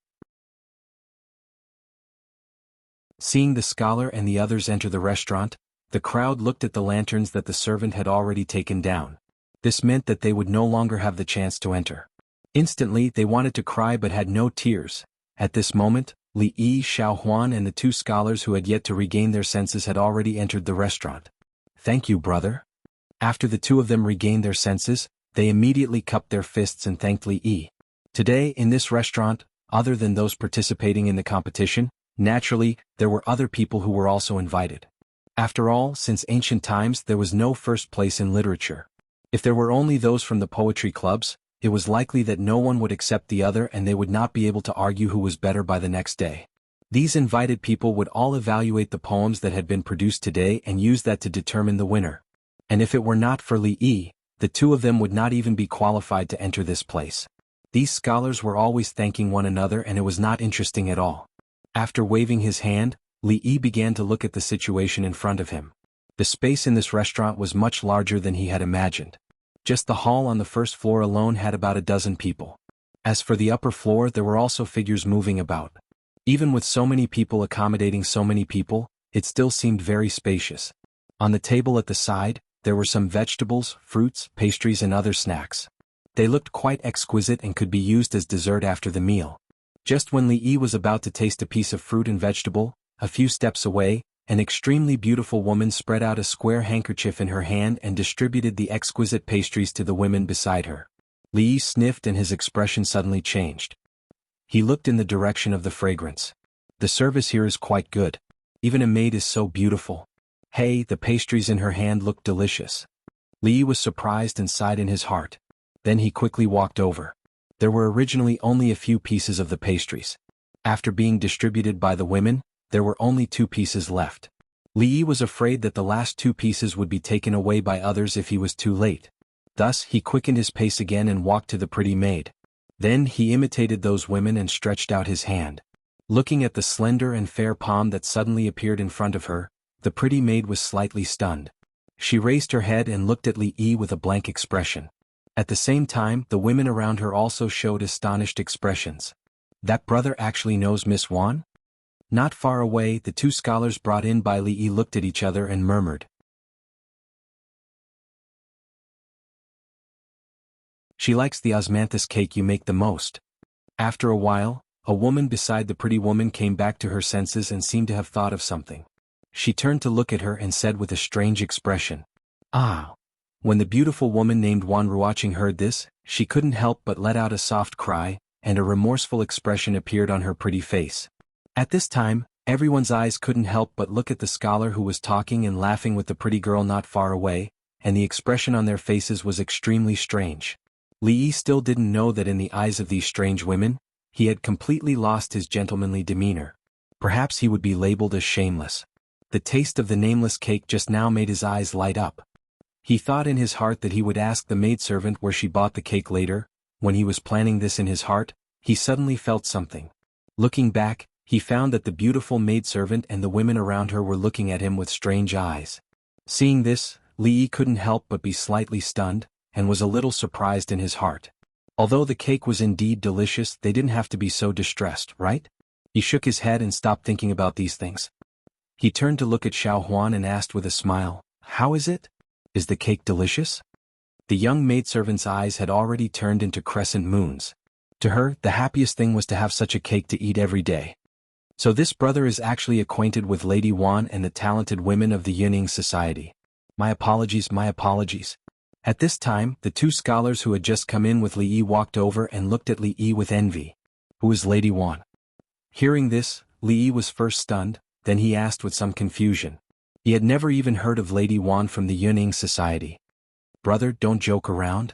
Seeing the scholar and the others enter the restaurant, the crowd looked at the lanterns that the servant had already taken down. This meant that they would no longer have the chance to enter. Instantly, they wanted to cry but had no tears. At this moment, Li Yi, Xuanhuan and the two scholars who had yet to regain their senses had already entered the restaurant. "Thank you, brother." After the two of them regained their senses, they immediately cupped their fists and thanked Li Yi. Today, in this restaurant, other than those participating in the competition, naturally, there were other people who were also invited. After all, since ancient times there was no first place in literature. If there were only those from the poetry clubs, it was likely that no one would accept the other and they would not be able to argue who was better by the next day. These invited people would all evaluate the poems that had been produced today and use that to determine the winner. And if it were not for Li Yi, the two of them would not even be qualified to enter this place. These scholars were always thanking one another and it was not interesting at all. After waving his hand, Li Yi began to look at the situation in front of him. The space in this restaurant was much larger than he had imagined. Just the hall on the first floor alone had about a dozen people. As for the upper floor, there were also figures moving about. Even with so many people accommodating so many people, it still seemed very spacious. On the table at the side, there were some vegetables, fruits, pastries and other snacks. They looked quite exquisite and could be used as dessert after the meal. Just when Li Yi was about to taste a piece of fruit and vegetable, a few steps away, an extremely beautiful woman spread out a square handkerchief in her hand and distributed the exquisite pastries to the women beside her. Li Yi sniffed and his expression suddenly changed. He looked in the direction of the fragrance. "The service here is quite good. Even a maid is so beautiful. Hey, the pastries in her hand looked delicious." Li Yi was surprised and sighed in his heart. Then he quickly walked over. There were originally only a few pieces of the pastries. After being distributed by the women, there were only 2 pieces left. Li Yi was afraid that the last 2 pieces would be taken away by others if he was too late. Thus, he quickened his pace again and walked to the pretty maid. Then he imitated those women and stretched out his hand. Looking at the slender and fair palm that suddenly appeared in front of her, the pretty maid was slightly stunned. She raised her head and looked at Li Yi with a blank expression. At the same time, the women around her also showed astonished expressions. That brother actually knows Miss Wan? Not far away, the 2 scholars brought in by Li Yi looked at each other and murmured, "She likes the osmanthus cake you make the most." After a while, a woman beside the pretty woman came back to her senses and seemed to have thought of something. She turned to look at her and said with a strange expression, "Ah." When the beautiful woman named Wan Ruoqing heard this, she couldn't help but let out a soft cry, and a remorseful expression appeared on her pretty face. At this time, everyone's eyes couldn't help but look at the scholar who was talking and laughing with the pretty girl not far away, and the expression on their faces was extremely strange. Li Yi still didn't know that in the eyes of these strange women, he had completely lost his gentlemanly demeanor. Perhaps he would be labeled as shameless. The taste of the nameless cake just now made his eyes light up. He thought in his heart that he would ask the maidservant where she bought the cake later. When he was planning this in his heart, he suddenly felt something. Looking back, he found that the beautiful maidservant and the women around her were looking at him with strange eyes. Seeing this, Li Yi couldn't help but be slightly stunned, and was a little surprised in his heart. Although the cake was indeed delicious, they didn't have to be so distressed, right? He shook his head and stopped thinking about these things. He turned to look at Xuanhuan and asked with a smile, "How is it? Is the cake delicious?" The young maidservant's eyes had already turned into crescent moons. To her, the happiest thing was to have such a cake to eat every day. So this brother is actually acquainted with Lady Wan and the talented women of the Yuning society. My apologies, my apologies. At this time, the two scholars who had just come in with Li Yi walked over and looked at Li Yi with envy. Who is Lady Wan? Hearing this, Li Yi was first stunned, then he asked with some confusion. He had never even heard of Lady Wan from the Yuning society. Brother, don't joke around.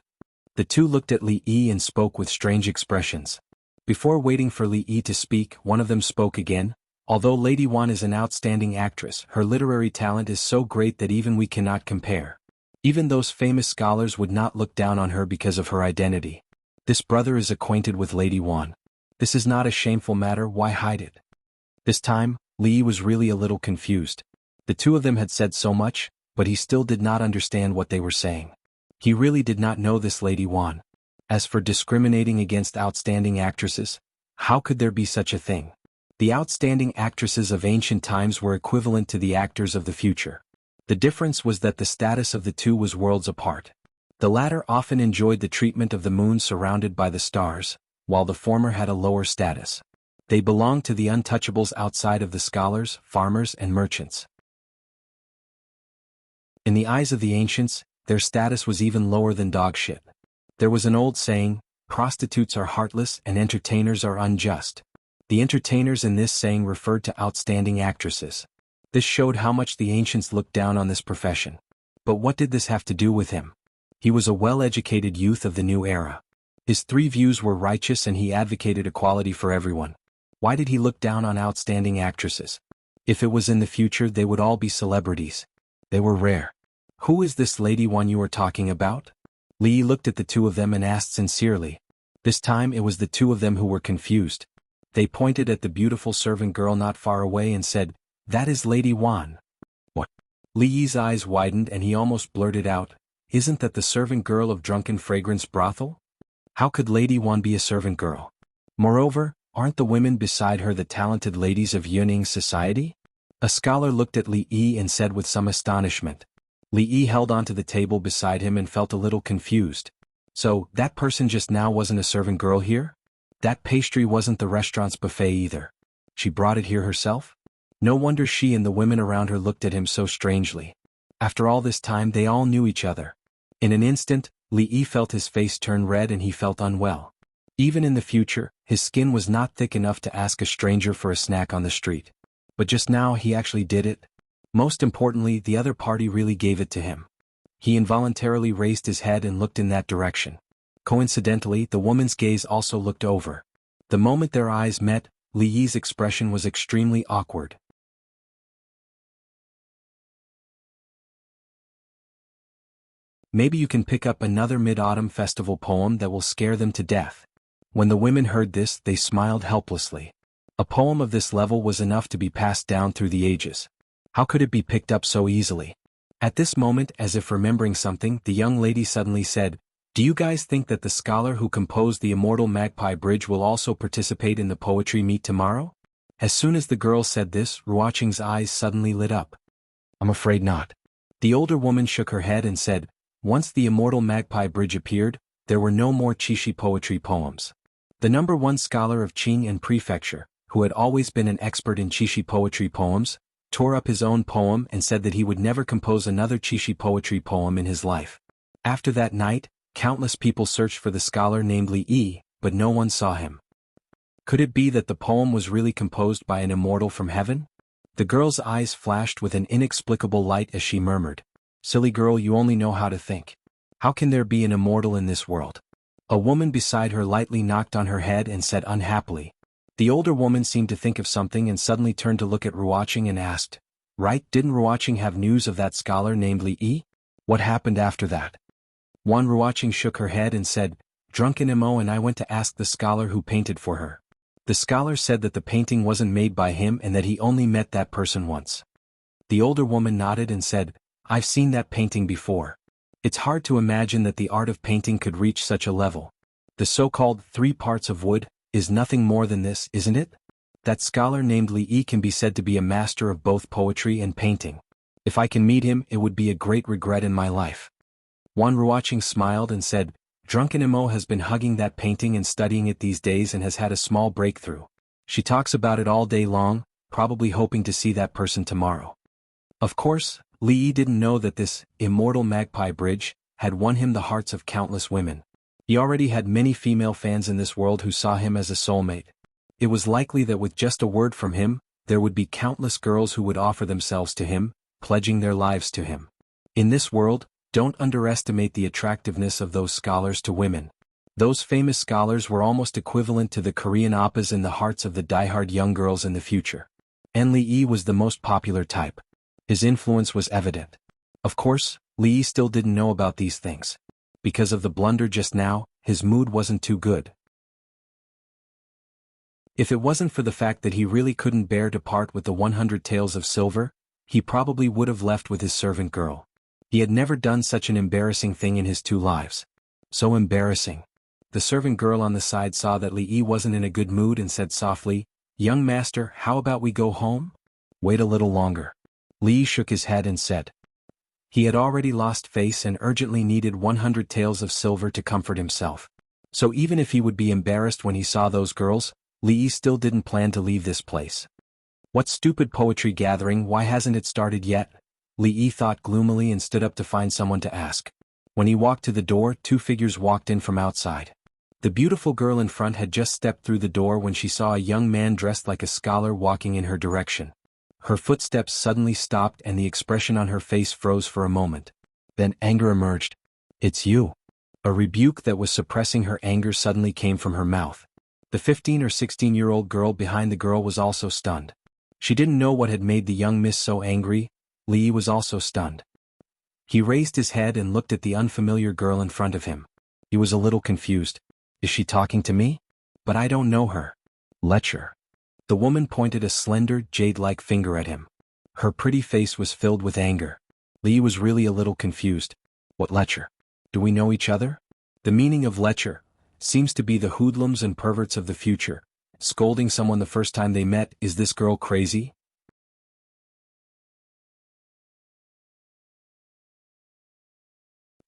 The two looked at Li Yi and spoke with strange expressions. Before waiting for Li Yi to speak, one of them spoke again. Although Lady Wan is an outstanding actress, her literary talent is so great that even we cannot compare. Even those famous scholars would not look down on her because of her identity. This brother is acquainted with Lady Wan. This is not a shameful matter, why hide it? This time, Li Yi was really a little confused. The two of them had said so much, but he still did not understand what they were saying. He really did not know this Lady Wan. As for discriminating against outstanding actresses, how could there be such a thing? The outstanding actresses of ancient times were equivalent to the actors of the future. The difference was that the status of the two was worlds apart. The latter often enjoyed the treatment of the moon surrounded by the stars, while the former had a lower status. They belonged to the untouchables outside of the scholars, farmers, and merchants. In the eyes of the ancients, their status was even lower than dog shit. There was an old saying, prostitutes are heartless and entertainers are unjust. The entertainers in this saying referred to outstanding actresses. This showed how much the ancients looked down on this profession. But what did this have to do with him? He was a well-educated youth of the new era. His three views were righteous and he advocated equality for everyone. Why did he look down on outstanding actresses? If it was in the future, they would all be celebrities. They were rare. Who is this Lady Wan you are talking about? Li Yi looked at the two of them and asked sincerely. This time it was the two of them who were confused. They pointed at the beautiful servant girl not far away and said, "That is Lady Wan." What? Li Yi's eyes widened and he almost blurted out, "Isn't that the servant girl of Drunken Fragrance Brothel? How could Lady Wan be a servant girl? Moreover, aren't the women beside her the talented ladies of Yuning society?" A scholar looked at Li Yi and said with some astonishment. Li Yi held onto the table beside him and felt a little confused. So, that person just now wasn't a servant girl here? That pastry wasn't the restaurant's buffet either. She brought it here herself? No wonder she and the women around her looked at him so strangely. After all this time they all knew each other. In an instant, Li Yi felt his face turn red and he felt unwell. Even in the future, his skin was not thick enough to ask a stranger for a snack on the street. But just now he actually did it. Most importantly, the other party really gave it to him. He involuntarily raised his head and looked in that direction. Coincidentally, the woman's gaze also looked over. The moment their eyes met, Li Yi's expression was extremely awkward. Maybe you can pick up another Mid-Autumn Festival poem that will scare them to death. When the women heard this, they smiled helplessly. A poem of this level was enough to be passed down through the ages. How could it be picked up so easily? At this moment, as if remembering something, the young lady suddenly said, "Do you guys think that the scholar who composed the immortal Magpie Bridge will also participate in the poetry meet tomorrow?" As soon as the girl said this, Ruoqing's eyes suddenly lit up. "I'm afraid not." The older woman shook her head and said, "Once the immortal Magpie Bridge appeared, there were no more Qixi poetry poems. The #1 scholar of Qing and Prefecture, who had always been an expert in Qixi poetry poems, tore up his own poem and said that he would never compose another Qixi poetry poem in his life. After that night, countless people searched for the scholar named Li Yi, but no one saw him. Could it be that the poem was really composed by an immortal from heaven? The girl's eyes flashed with an inexplicable light as she murmured, "Silly girl, you only know how to think. How can there be an immortal in this world?" A woman beside her lightly knocked on her head and said unhappily. The older woman seemed to think of something and suddenly turned to look at Ruoqing and asked, "Right, didn't Ruoqing have news of that scholar named Li Yi? What happened after that?" Ruoqing shook her head and said, "Drunken Mo and I went to ask the scholar who painted for her. The scholar said that the painting wasn't made by him and that he only met that person once." The older woman nodded and said, "I've seen that painting before. It's hard to imagine that the art of painting could reach such a level. The so-called 3 parts of wood is nothing more than this, isn't it?" That scholar named Li Yi can be said to be a master of both poetry and painting. If I can meet him, it would be a great regret in my life. Wan Ruoqing smiled and said, Drunken Imo has been hugging that painting and studying it these days and has had a small breakthrough. She talks about it all day long, probably hoping to see that person tomorrow. Of course, Li Yi didn't know that this immortal magpie bridge had won him the hearts of countless women. He already had many female fans in this world who saw him as a soulmate. It was likely that with just a word from him, there would be countless girls who would offer themselves to him, pledging their lives to him. In this world, don't underestimate the attractiveness of those scholars to women. Those famous scholars were almost equivalent to the Korean oppas in the hearts of the die-hard young girls in the future. And Li Yi was the most popular type. His influence was evident. Of course, Li Yi still didn't know about these things. Because of the blunder just now, his mood wasn't too good. If it wasn't for the fact that he really couldn't bear to part with the 100 taels of silver, he probably would have left with his servant girl. He had never done such an embarrassing thing in his 2 lives. So embarrassing. The servant girl on the side saw that Li Yi wasn't in a good mood and said softly, Young master, how about we go home? Wait a little longer. Li Yi shook his head and said. He had already lost face and urgently needed 100 taels of silver to comfort himself. So even if he would be embarrassed when he saw those girls, Li Yi still didn't plan to leave this place. What stupid poetry gathering, why hasn't it started yet? Li Yi thought gloomily and stood up to find someone to ask. When he walked to the door, 2 figures walked in from outside. The beautiful girl in front had just stepped through the door when she saw a young man dressed like a scholar walking in her direction. Her footsteps suddenly stopped and the expression on her face froze for a moment. Then anger emerged. It's you. A rebuke that was suppressing her anger suddenly came from her mouth. The 15 or 16-year-old girl behind the girl was also stunned. She didn't know what had made the young miss so angry. Li Yi was also stunned. He raised his head and looked at the unfamiliar girl in front of him. He was a little confused. Is she talking to me? But I don't know her. Lecture. The woman pointed a slender, jade-like finger at him. Her pretty face was filled with anger. Li Yi was really a little confused. What lecture? Do we know each other? The meaning of lecture seems to be the hoodlums and perverts of the future. Scolding someone the first time they met. Is this girl crazy?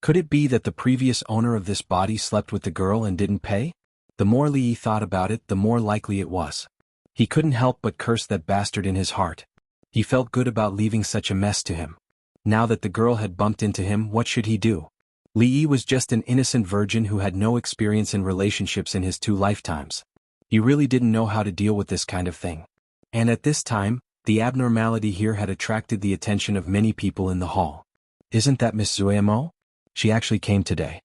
Could it be that the previous owner of this body slept with the girl and didn't pay? The more Li Yi thought about it, the more likely it was. He couldn't help but curse that bastard in his heart. He felt good about leaving such a mess to him. Now that the girl had bumped into him, what should he do? Li Yi was just an innocent virgin who had no experience in relationships in his 2 lifetimes. He really didn't know how to deal with this kind of thing. And at this time, the abnormality here had attracted the attention of many people in the hall. Isn't that Miss Zuemo? She actually came today.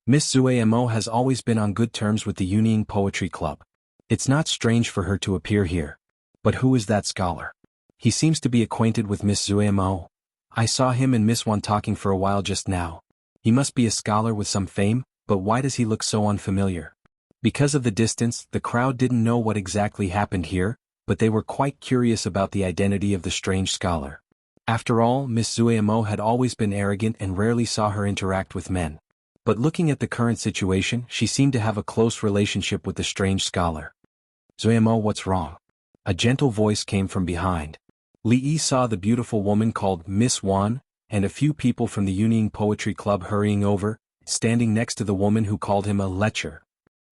Miss Zuemo has always been on good terms with the Yunying Poetry Club. It's not strange for her to appear here. But who is that scholar? He seems to be acquainted with Miss Zuemo. I saw him and Miss Wan talking for a while just now. He must be a scholar with some fame, but why does he look so unfamiliar? Because of the distance, the crowd didn't know what exactly happened here, but they were quite curious about the identity of the strange scholar. After all, Miss Zuemo had always been arrogant and rarely saw her interact with men. But looking at the current situation, she seemed to have a close relationship with the strange scholar. Zuemo, what's wrong? A gentle voice came from behind. Li Yi saw the beautiful woman called Miss Wan, and a few people from the Yunying Poetry Club hurrying over, standing next to the woman who called him a lecher.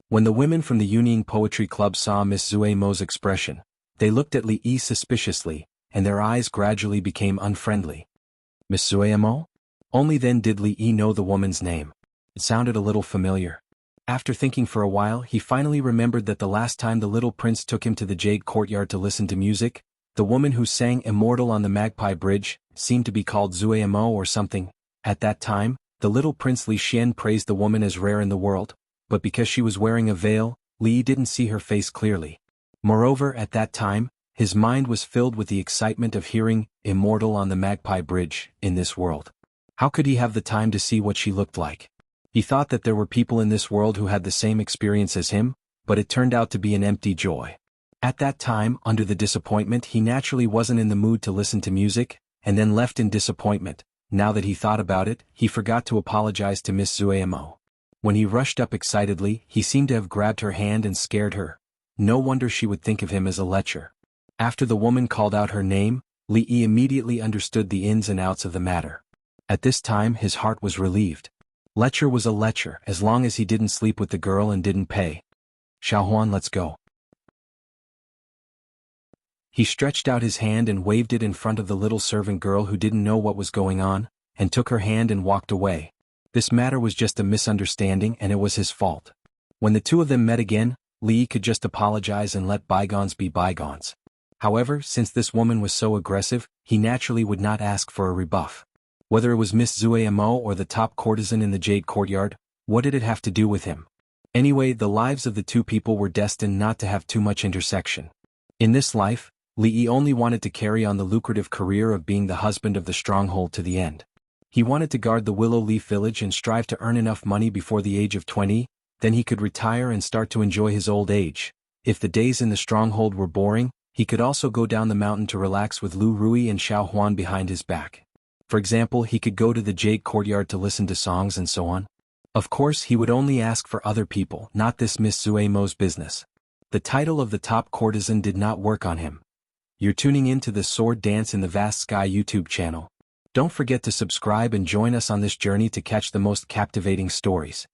When the women from the Yunying Poetry Club saw Miss Zuemo's expression, they looked at Li Yi suspiciously, and their eyes gradually became unfriendly. Miss Zuemo? Only then did Li Yi know the woman's name. It sounded a little familiar. After thinking for a while, he finally remembered that the last time the little prince took him to the Jade Courtyard to listen to music, the woman who sang Immortal on the Magpie Bridge seemed to be called Zuemo or something. At that time, the little prince Li Xian praised the woman as rare in the world, but because she was wearing a veil, Li Yi didn't see her face clearly. Moreover, at that time, his mind was filled with the excitement of hearing Immortal on the Magpie Bridge in this world. How could he have the time to see what she looked like? He thought that there were people in this world who had the same experience as him, but it turned out to be an empty joy. At that time, under the disappointment, he naturally wasn't in the mood to listen to music, and then left in disappointment. Now that he thought about it, he forgot to apologize to Miss Zuemo. When he rushed up excitedly, he seemed to have grabbed her hand and scared her. no wonder she would think of him as a lecher. After the woman called out her name, Li Yi immediately understood the ins and outs of the matter. At this time his heart was relieved. Lecher was a lecher as long as he didn't sleep with the girl and didn't pay. "Xuanhuan, let's go." He stretched out his hand and waved it in front of the little servant girl who didn't know what was going on, and took her hand and walked away. This matter was just a misunderstanding and it was his fault. When the two of them met again, Li could just apologize and let bygones be bygones. However, since this woman was so aggressive, he naturally would not ask for a rebuff. Whether it was Miss Zuamo or the top courtesan in the Jade Courtyard, what did it have to do with him? Anyway, the lives of the two people were destined not to have too much intersection. In this life, Li only wanted to carry on the lucrative career of being the husband of the stronghold to the end. He wanted to guard the Willow Leaf Village and strive to earn enough money before the age of 20, then he could retire and start to enjoy his old age. If the days in the stronghold were boring, he could also go down the mountain to relax with Lu Rui and Xuanhuan behind his back. For example, he could go to the Jade Courtyard to listen to songs and so on. Of course, he would only ask for other people, not this Miss Zuamo's business. The title of the top courtesan did not work on him. You're tuning in to the Sword Dance in the Vast Sky YouTube channel. Don't forget to subscribe and join us on this journey to catch the most captivating stories.